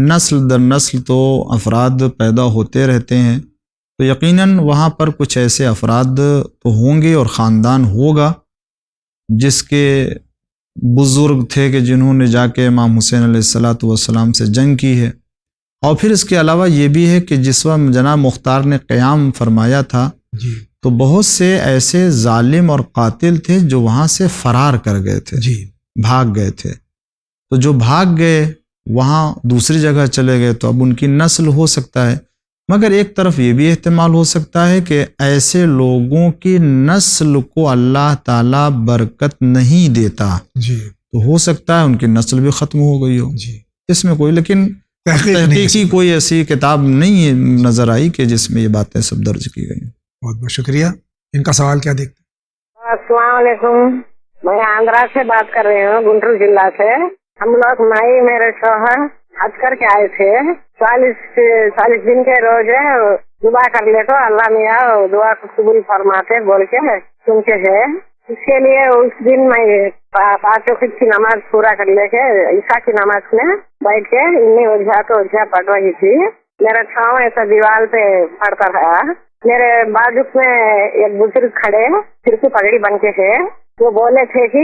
نسل در نسل تو افراد پیدا ہوتے رہتے ہیں، تو یقیناً وہاں پر کچھ ایسے افراد تو ہوں گے اور خاندان ہوگا جس کے بزرگ تھے کہ جنہوں نے جا کے امام حسین علیہ السلام سے جنگ کی ہے. اور پھر اس کے علاوہ یہ بھی ہے کہ جس وقت جناب مختار نے قیام فرمایا تھا جی تو بہت سے ایسے ظالم اور قاتل تھے جو وہاں سے فرار کر گئے تھے، جی بھاگ گئے تھے. تو جو بھاگ گئے وہاں دوسری جگہ چلے گئے تو اب ان کی نسل ہو سکتا ہے، مگر ایک طرف یہ بھی احتمال ہو سکتا ہے کہ ایسے لوگوں کی نسل کو اللہ تعالیٰ برکت نہیں دیتا، جی تو ہو سکتا ہے ان کی نسل بھی ختم ہو گئی ہو. جی اس میں کوئی لیکن تحقیقی کوئی ایسی کتاب نہیں نظر آئی کہ جس میں یہ باتیں سب درج کی گئی. بہت بہت شکریہ. ان کا سوال کیا دیکھتے ہیں؟ السلام علیکم، میں آندھرا سے بات کر رہی ہوں، گنٹور ضلع سے. ہم لوگ مائی میرے شوہر حج کر کے آئے تھے، 40 دن کے روز دعا کر لے تو اللہ میاں دعا کو قبول فرماتے بول کے سنتے ہیں. اس کے لیے اس دن میں 5 وقت کی نماز پورا کر لے کے عشاء کی نماز میں بیٹھ کے انہیں وجہ پڑھ رہی تھی. میرا چھاؤں ایسا دیوار پہ پڑتا رہا. میرے بازو میں ایک بزرگ کھڑے، سر کی پگڑی بن کے ہے، وہ بولے تھے کہ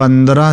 15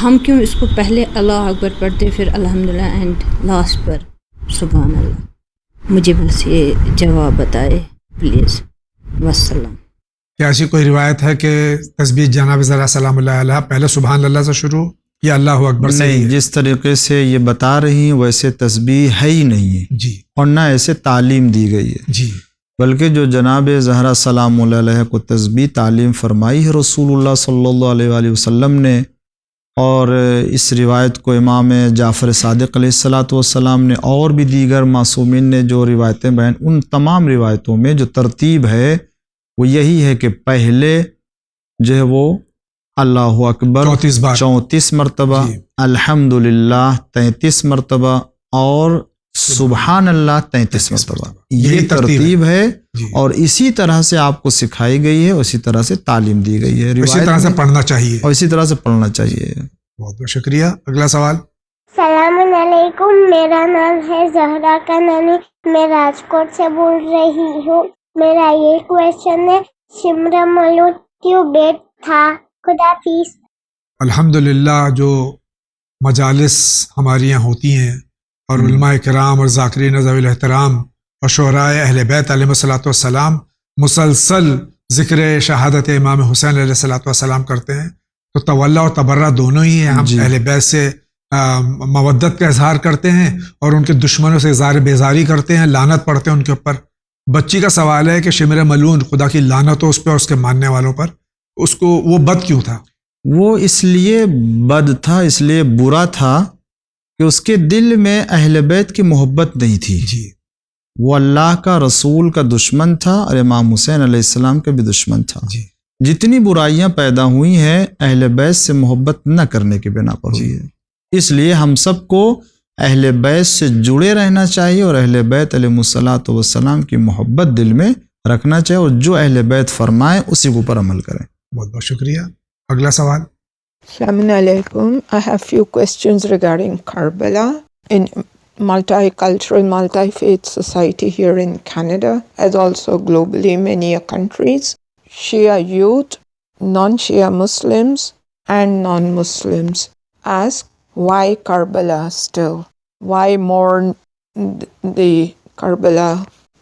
ہم کیوں اس کو پہلے اللہ اکبر پڑھتے پھر الحمدللہ اینڈ لاسٹ پر سبحان اللہ؟ مجھے بس یہ جواب بتائے پلیز. والسلام. کیا ایسی کوئی روایت ہے کہ تسبیح جناب ذرا سلام اللہ علیہ پہلے سبحان اللہ سے شروع یا اللہ اکبر سے؟ نہیں، جس طریقے سے یہ بتا رہی ہیں ویسے تسبیح ہے ہی نہیں ہے جی، اور نہ ایسے تعلیم دی گئی ہے جی، بلکہ جو جناب زہرا سلام اللہ علیہ کو تسبیح تعلیم فرمائی ہے رسول اللہ صلی اللہ علیہ وآلہ وسلم نے، اور اس روایت کو امام جعفر صادق علیہ الصلاۃ والسلام نے اور بھی دیگر معصومین نے جو روایتیں بیان، ان تمام روایتوں میں جو ترتیب ہے وہ یہی ہے کہ پہلے جو ہے وہ اللہ اکبر 34 مرتبہ، جی، الحمدللہ 33 مرتبہ، اور سبحان اللہ 33 مرتبہ. یہ ترتیب ہے جی، اور اسی طرح سے آپ کو سکھائی گئی ہے، اسی طرح سے تعلیم دی گئی ہے، اسی طرح سے پڑھنا چاہیے اور اسی طرح سے پڑھنا چاہیے. بہت بہت شکریہ. اگلا سوال. السلام علیکم، میرا نام ہے زہرا کنانی، میں راجکوٹ سے بول رہی ہوں. میرا یہ کویشچن ہے، شمر ملود کیوں بیٹ تھا؟ خدا حافظ. الحمدللہ جو مجالس ہماری یہاں ہوتی ہیں اور علماء کرام اور ذاکرین ذوی الاحترام اور شعراء اہل بیت علیہ الصلوۃ والسلام مسلسل ذکر شہادت امام حسین علیہ الصلوۃ والسلام کرتے ہیں، تو تولا اور تبرہ دونوں ہی ہیں. ہم جی، اہل بیت سے مودت کا اظہار کرتے ہیں اور ان کے دشمنوں سے اظہار بیزاری کرتے ہیں، لعنت پڑھتے ہیں ان کے اوپر. بچی کا سوال ہے کہ شمر ملعون، خدا کی لعنت ہو اس پہ اور اس کے ماننے والوں پر، اس کو وہ بد کیوں تھا؟ وہ اس لیے بد تھا، اس لیے برا تھا کہ اس کے دل میں اہل بیت کی محبت نہیں تھی. جی، وہ اللہ کا رسول کا دشمن تھا اور امام حسین علیہ السلام کا بھی دشمن تھا. جی، جتنی برائیاں پیدا ہوئی ہیں اہل بیت سے محبت نہ کرنے کی بنا پر ہوئی ہے. اس لیے ہم سب کو اہل بیت سے جڑے رہنا چاہیے اور اہل بیت علیہ الصلوۃ والسلام کی محبت دل میں رکھنا چاہیے، اور جو اہل بیت فرمائیں اسی کے اوپر عمل کریں. بہت بہت شکریہ. اگلا سوال. Assalamu alaikum. I have few questions regarding Karbala. In multicultural, multi-faith society here in Canada, as also globally many countries, Shia youth, non-Shia Muslims and non-Muslims ask, why Karbala still? Why mourn the Karbala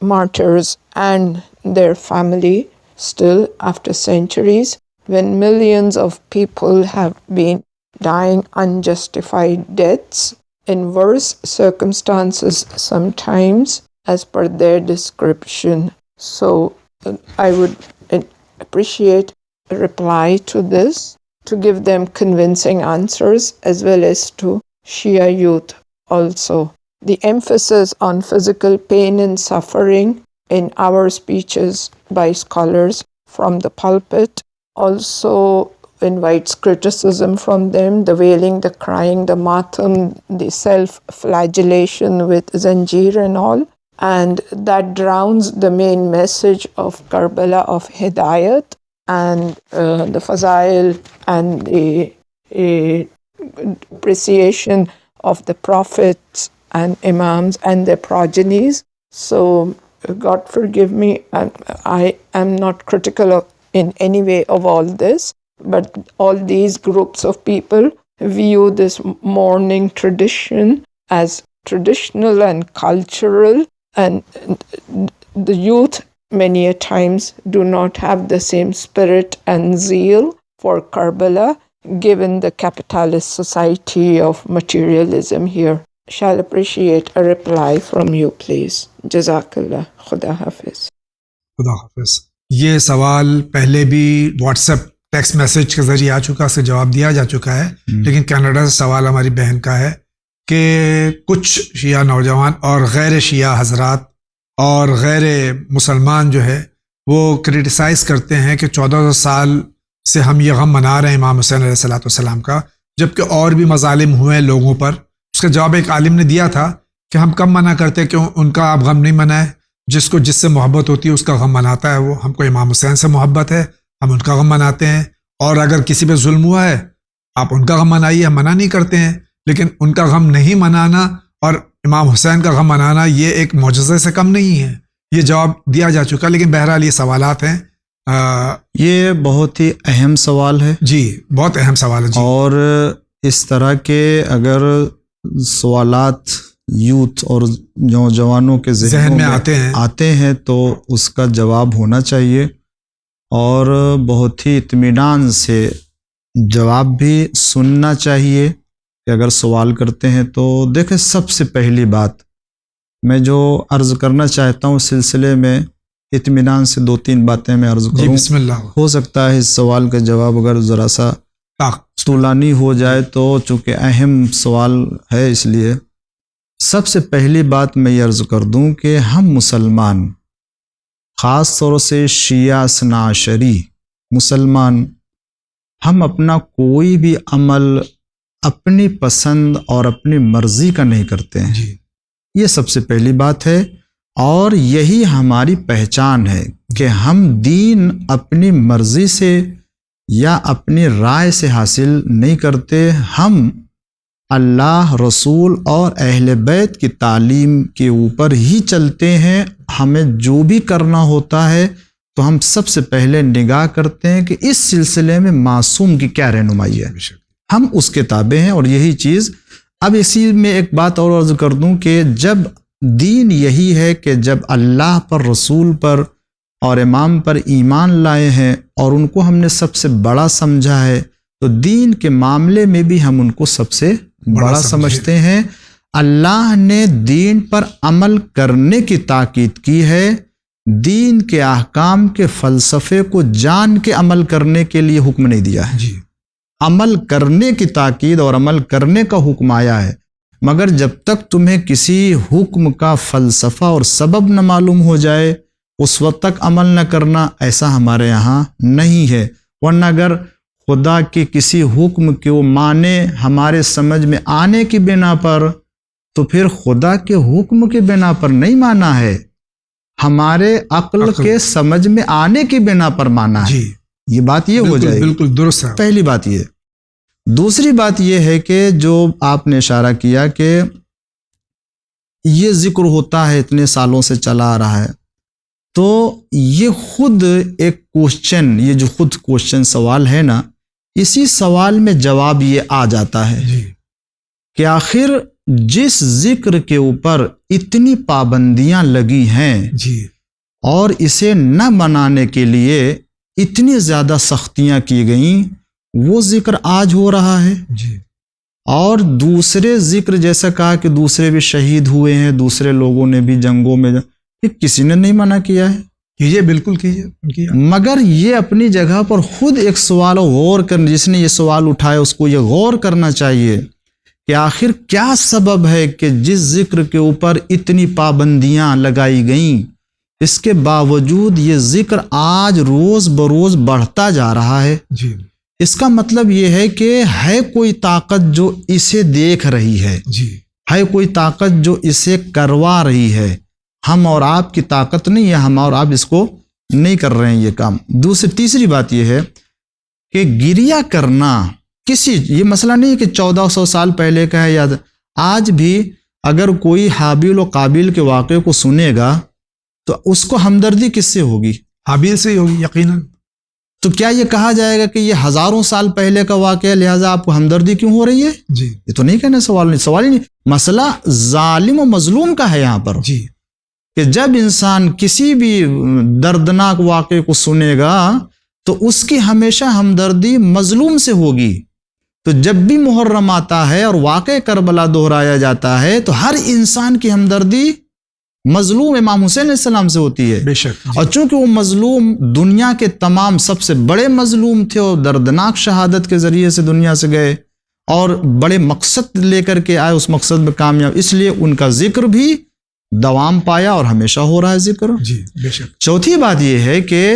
martyrs and their family still after centuries, when millions of people have been dying unjustified deaths in worse circumstances sometimes as per their description? So I would appreciate a reply to this, to give them convincing answers, as well as to Shia youth also. The emphasis on physical pain and suffering in our speeches by scholars from the pulpit also invites criticism from them, the wailing, the crying, the matam, the self-flagellation with zanjeer and all, and that drowns the main message of Karbala of Hidayat and the Fazail and the appreciation of the prophets and imams and their progenies. So God forgive me, I am not critical of in any way of all this, but all these groups of people view this mourning tradition as traditional and cultural, and the youth many a times do not have the same spirit and zeal for Karbala, given the capitalist society of materialism here. Shall appreciate a reply from you, please. Jazakallah. Khuda Hafiz. خدا حافظ. یہ سوال پہلے بھی what's app text message کے ذریعے آ چکا، اس کا جواب دیا جا چکا ہے، لیکن کینیڈا سے سوال ہماری بہن کا ہے کہ کچھ شیعہ نوجوان اور غیر شیعہ حضرات اور غیر مسلمان جو ہے وہ کرٹیسائز کرتے ہیں کہ 1400 سال سے ہم یہ غم منا رہے ہیں امام حسین علیہ الصلوۃ والسلام کا، جبکہ اور بھی مظالم ہوئے ہیں لوگوں پر. اس کا جواب ایک عالم نے دیا تھا کہ ہم کم منع کرتے کہ ان کا آپ غم نہیں منائیں، جس کو جس سے محبت ہوتی ہے اس کا غم مناتا ہے وہ. ہم کو امام حسین سے محبت ہے، ہم ان کا غم مناتے ہیں، اور اگر کسی پہ ظلم ہوا ہے آپ ان کا غم منائیے، ہم منع نہیں کرتے ہیں، لیکن ان کا غم نہیں منانا اور امام حسین کا غم منانا یہ ایک معجزے سے کم نہیں ہے. یہ جواب دیا جا چکا، لیکن بہرحال یہ سوالات ہیں. یہ بہت ہی اہم سوال ہے. جی بہت اہم سوال ہے جی. اور اس طرح کے اگر سوالات یوتھ اور نوجوانوں کے ذہن میں آتے ہیں تو اس کا جواب ہونا چاہیے، اور بہت ہی اطمینان سے جواب بھی سننا چاہیے کہ اگر سوال کرتے ہیں تو دیکھیں، سب سے پہلی بات میں جو عرض کرنا چاہتا ہوں اس سلسلے میں اطمینان سے 2-3 باتیں میں عرض کروں. بسم اللہ. ہو سکتا ہے اس سوال کا جواب اگر ذرا سا طولانی ہو جائے تو، چونکہ اہم سوال ہے، اس لیے سب سے پہلی بات میں یہ عرض کر دوں کہ ہم مسلمان، خاص طور سے شیعہ اثنا عشری مسلمان، ہم اپنا کوئی بھی عمل اپنی پسند اور اپنی مرضی کا نہیں کرتے ہیں. یہ سب سے پہلی بات ہے، اور یہی ہماری پہچان ہے کہ ہم دین اپنی مرضی سے یا اپنی رائے سے حاصل نہیں کرتے. ہم اللہ، رسول اور اہل بیت کی تعلیم کے اوپر ہی چلتے ہیں. ہمیں جو بھی کرنا ہوتا ہے تو ہم سب سے پہلے نگاہ کرتے ہیں کہ اس سلسلے میں معصوم کی کیا رہنمائی ہے، ہم اس کے تابع ہیں. اور یہی چیز، اب اسی میں ایک بات اور عرض کر دوں کہ جب دین یہی ہے کہ جب اللہ پر، رسول پر اور امام پر ایمان لائے ہیں اور ان کو ہم نے سب سے بڑا سمجھا ہے، تو دین کے معاملے میں بھی ہم ان کو سب سے بڑا سمجھتے ہیں. اللہ نے دین پر عمل کرنے کی تاکید کی ہے، دین کے احکام کے فلسفے کو جان کے عمل کرنے کے لیے حکم نہیں دیا ہے. عمل کرنے کی تاکید اور عمل کرنے کا حکم آیا ہے، مگر جب تک تمہیں کسی حکم کا فلسفہ اور سبب نہ معلوم ہو جائے اس وقت تک عمل نہ کرنا، ایسا ہمارے یہاں نہیں ہے. ورنہ اگر خدا کے کسی حکم کو مانے ہمارے سمجھ میں آنے کی بنا پر، تو پھر خدا کے حکم کی بنا پر نہیں مانا ہے، ہمارے عقل کے سمجھ میں آنے کی بنا پر مانا ہے. یہ بات یہ ہو جائے گی. بالکل درست ہے. پہلی بات یہ. دوسری بات یہ ہے کہ جو آپ نے اشارہ کیا کہ یہ ذکر ہوتا ہے اتنے سالوں سے چلا آ رہا ہے، تو یہ خود ایک کوشچن، یہ جو خود کوشچن سوال ہے نا، اسی سوال میں جواب یہ آ جاتا ہے کہ آخر جس ذکر کے اوپر اتنی پابندیاں لگی ہیں اور اسے نہ منانے کے لیے اتنی زیادہ سختیاں کی گئیں، وہ ذکر آج ہو رہا ہے. اور دوسرے ذکر جیسا کہا کہ دوسرے بھی شہید ہوئے ہیں، دوسرے لوگوں نے بھی جنگوں میں، کسی نے نہیں منع کیا ہے. کیجئے، بالکل کیجئے. مگر یہ اپنی جگہ پر خود ایک سوال غور کرنا، جس نے یہ سوال اٹھایا اس کو یہ غور کرنا چاہیے کہ آخر کیا سبب ہے کہ جس ذکر کے اوپر اتنی پابندیاں لگائی گئیں، اس کے باوجود یہ ذکر آج روز بروز بڑھتا جا رہا ہے. اس کا مطلب یہ ہے کہ ہے کوئی طاقت جو اسے دیکھ رہی ہے، ہے کوئی طاقت جو اسے کروا رہی ہے. ہم اور آپ کی طاقت نہیں ہے، ہم اور آپ اس کو نہیں کر رہے ہیں یہ کام. تیسری بات یہ ہے کہ گریہ کرنا یہ مسئلہ نہیں ہے کہ 1400 سال پہلے کا ہے. یاد آج بھی اگر کوئی حابیل و قابیل کے واقعے کو سنے گا تو اس کو ہمدردی کس سے ہوگی؟ حابیل سے ہوگی یقیناً. تو کیا یہ کہا جائے گا کہ یہ ہزاروں سال پہلے کا واقعہ لہٰذا آپ کو ہمدردی کیوں ہو رہی ہے؟ یہ تو نہیں کہنا، سوال ہی نہیں. مسئلہ ظالم و مظلوم کا ہے یہاں پر. کہ جب انسان کسی بھی دردناک واقعے کو سنے گا تو اس کی ہمیشہ ہمدردی مظلوم سے ہوگی. تو جب بھی محرم آتا ہے اور واقع کربلا دہرایا جاتا ہے تو ہر انسان کی ہمدردی مظلوم امام حسین علیہ السلام سے ہوتی ہے. بے شک. اور چونکہ وہ مظلوم دنیا کے تمام سب سے بڑے مظلوم تھے اور دردناک شہادت کے ذریعے سے دنیا سے گئے اور بڑے مقصد لے کر کے آئے، اس مقصد میں کامیاب، اس لیے ان کا ذکر بھی دوام پایا اور ہمیشہ ہو رہا ہے ذکر. بے شک. چوتھی بات یہ ہے کہ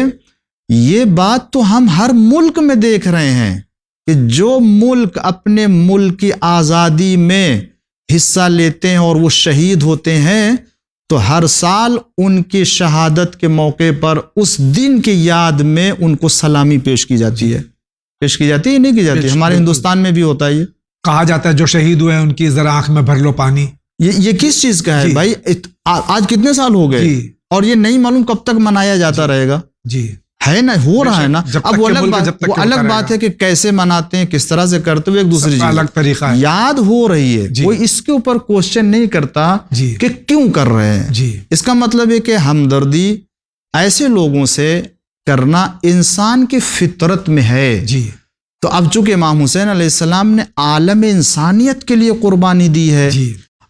یہ بات تو ہم ہر ملک میں دیکھ رہے ہیں کہ جو ملک اپنے ملک کی آزادی میں حصہ لیتے ہیں اور وہ شہید ہوتے ہیں تو ہر سال ان کی شہادت کے موقع پر اس دن کی یاد میں ان کو سلامی پیش کی جاتی ہے. پیش کی جاتی ہے نہیں کی جاتی؟ ہمارے ہندوستان میں بھی ہوتا ہے. یہ کہا جاتا ہے جو شہید ہوئے ہیں ان کی ذرا آنکھ میں بھر لو پانی. یہ کس چیز کا ہے بھائی؟ آج کتنے سال ہو گئے اور یہ نہیں معلوم کب تک منایا جاتا رہے گا. ہے نا، ہو رہا ہے نا. اب وہ الگ بات ہے کہ کیسے مناتے ہیں، کس طرح سے کرتے ہوئے ایک دوسری چیز الگ طریقہ ہے. یاد ہو رہی ہے، کوئی اس کے اوپر کوشچن نہیں کرتا کہ کیوں کر رہے ہیں. اس کا مطلب ہے کہ ہمدردی ایسے لوگوں سے کرنا انسان کی فطرت میں ہے. تو اب چونکہ امام حسین علیہ السلام نے عالم انسانیت کے لیے قربانی دی ہے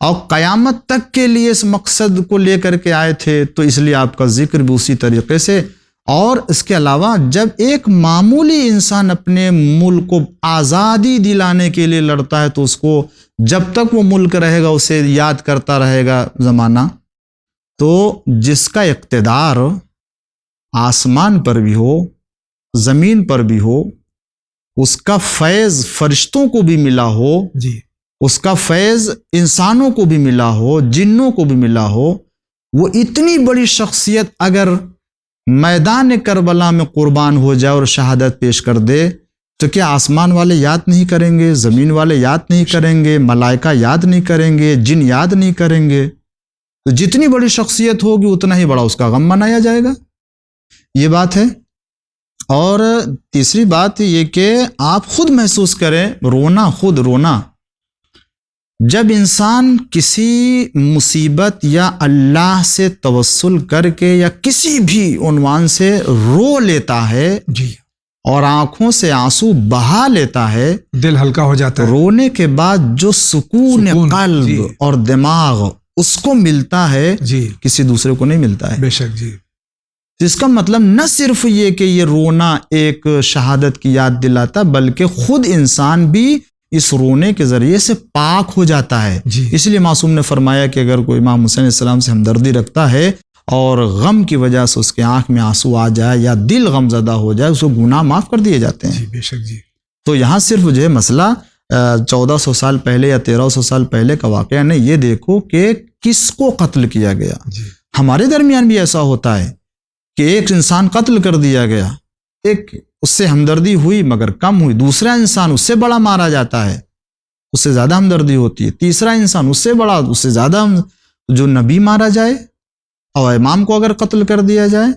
اور قیامت تک کے لیے اس مقصد کو لے کر کے آئے تھے، تو اس لیے آپ کا ذکر بھی اسی طریقے سے. اور اس کے علاوہ جب ایک معمولی انسان اپنے ملک کو آزادی دلانے کے لیے لڑتا ہے، تو اس کو جب تک وہ ملک رہے گا اسے یاد کرتا رہے گا زمانہ. تو جس کا اقتدار آسمان پر بھی ہو، زمین پر بھی ہو، اس کا فیض فرشتوں کو بھی ملا ہو، اس کا فیض انسانوں کو بھی ملا ہو، جنوں کو بھی ملا ہو، وہ اتنی بڑی شخصیت اگر میدان کربلا میں قربان ہو جائے اور شہادت پیش کر دے، تو کیا آسمان والے یاد نہیں کریں گے؟ زمین والے یاد نہیں کریں گے؟ ملائکہ یاد نہیں کریں گے؟ جن یاد نہیں کریں گے؟ تو جتنی بڑی شخصیت ہوگی اتنا ہی بڑا اس کا غم منایا جائے گا. یہ بات ہے. اور تیسری بات یہ کہ آپ خود محسوس کریں، خود رونا جب انسان کسی مصیبت یا اللہ سے توسل کر کے یا کسی بھی عنوان سے رو لیتا ہے اور آنکھوں سے آنسو بہا لیتا ہے، دل ہلکا ہو جاتا ہے. رونے کے بعد جو سکون قلب اور دماغ اس کو ملتا ہے کسی دوسرے کو نہیں ملتا ہے. بے شک اس کا مطلب نہ صرف یہ کہ یہ رونا ایک شہادت کی یاد دلاتا، بلکہ خود انسان بھی اس رونے کے ذریعے سے پاک ہو جاتا ہے. اس لیے معصوم نے فرمایا کہ اگر کوئی امام حسین علیہ السلام سے ہمدردی رکھتا ہے اور غم کی وجہ سے اس کے آنکھ میں آنسو آ جائے یا دل غم زدہ ہو جائے، اس کو گناہ معاف کر دیے جاتے ہیں. بے شک تو یہاں صرف جو ہے مسئلہ 1400 سال پہلے یا 1300 سال پہلے کا واقعہ نہیں. یہ دیکھو کہ کس کو قتل کیا گیا. ہمارے درمیان بھی ایسا ہوتا ہے کہ ایک انسان قتل کر دیا گیا، ایک اس سے ہمدردی ہوئی مگر کم ہوئی، دوسرا انسان اس سے بڑا مارا جاتا ہے، اس سے زیادہ ہمدردی ہوتی ہے، تیسرا انسان اس سے بڑا، اس سے زیادہ. جو نبی مارا جائے اور امام کو اگر قتل کر دیا جائے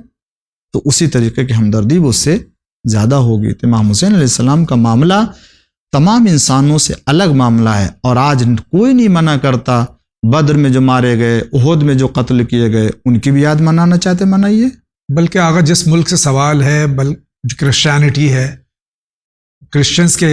تو اسی طریقے کی ہمدردی وہ اس سے زیادہ ہوگی. تو امام حسین علیہ السلام کا معاملہ تمام انسانوں سے الگ معاملہ ہے. اور آج کوئی نہیں منع کرتا بدر میں جو مارے گئے، احد میں جو قتل کیے گئے، ان کی بھی یاد منانا چاہتے منائیے. بلکہ آغا جس ملک سے سوال ہے جو کرسچینٹی ہے، کرسچنز کے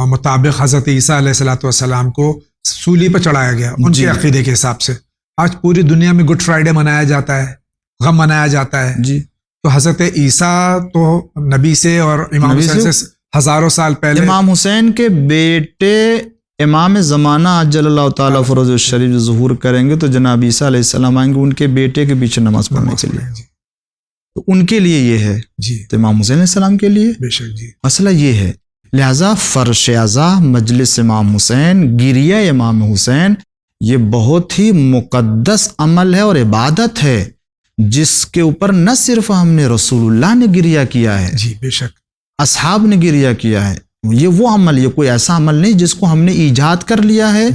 مطابق حضرت عیسیٰ علیہ السلام کو سولی پر چڑھایا گیا ان کے عقیدے کے حساب سے. آج پوری دنیا میں گڈ فرائیڈے منایا جاتا ہے، غم منایا جاتا ہے. تو حضرت عیسیٰ تو نبی سے اور امام حسین سے ہزاروں سال پہلے. امام حسین کے بیٹے امام زمانہ عجل اللہ تعالیٰ فروز الشریف ظہور کریں گے تو جناب عیسیٰ علیہ السلام آئیں گے ان کے بیٹے کے پیچھے نماز پڑھنے کے لیے. تو ان کے لیے یہ ہے تو امام حسین علیہ السلام کے لیے بے شک مسئلہ یہ ہے. لہذا فرش عزا مجلس امام حسین، گریہ امام حسین، یہ بہت ہی مقدس عمل ہے اور عبادت ہے جس کے اوپر نہ صرف ہم نے رسول اللہ نے گریہ کیا ہے، بے شک اصحاب نے گریہ کیا ہے. یہ وہ عمل، یہ کوئی ایسا عمل نہیں جس کو ہم نے ایجاد کر لیا ہے.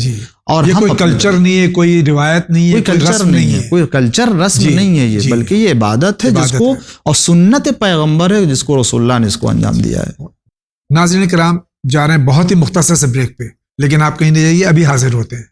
اور یہ کوئی کلچر نہیں ہے، کوئی روایت نہیں ہے، کوئی رسم نہیں ہے، کوئی کلچر رسم نہیں ہے یہ، بلکہ یہ عبادت ہے جس کو، اور سنت پیغمبر ہے جس کو رسول اللہ نے اس کو انجام دیا ہے. ناظرین کرام، جا رہے ہیں بہت ہی مختصر سے بریک پہ، لیکن آپ کہیں نہیں جائیے، ابھی حاضر ہوتے ہیں.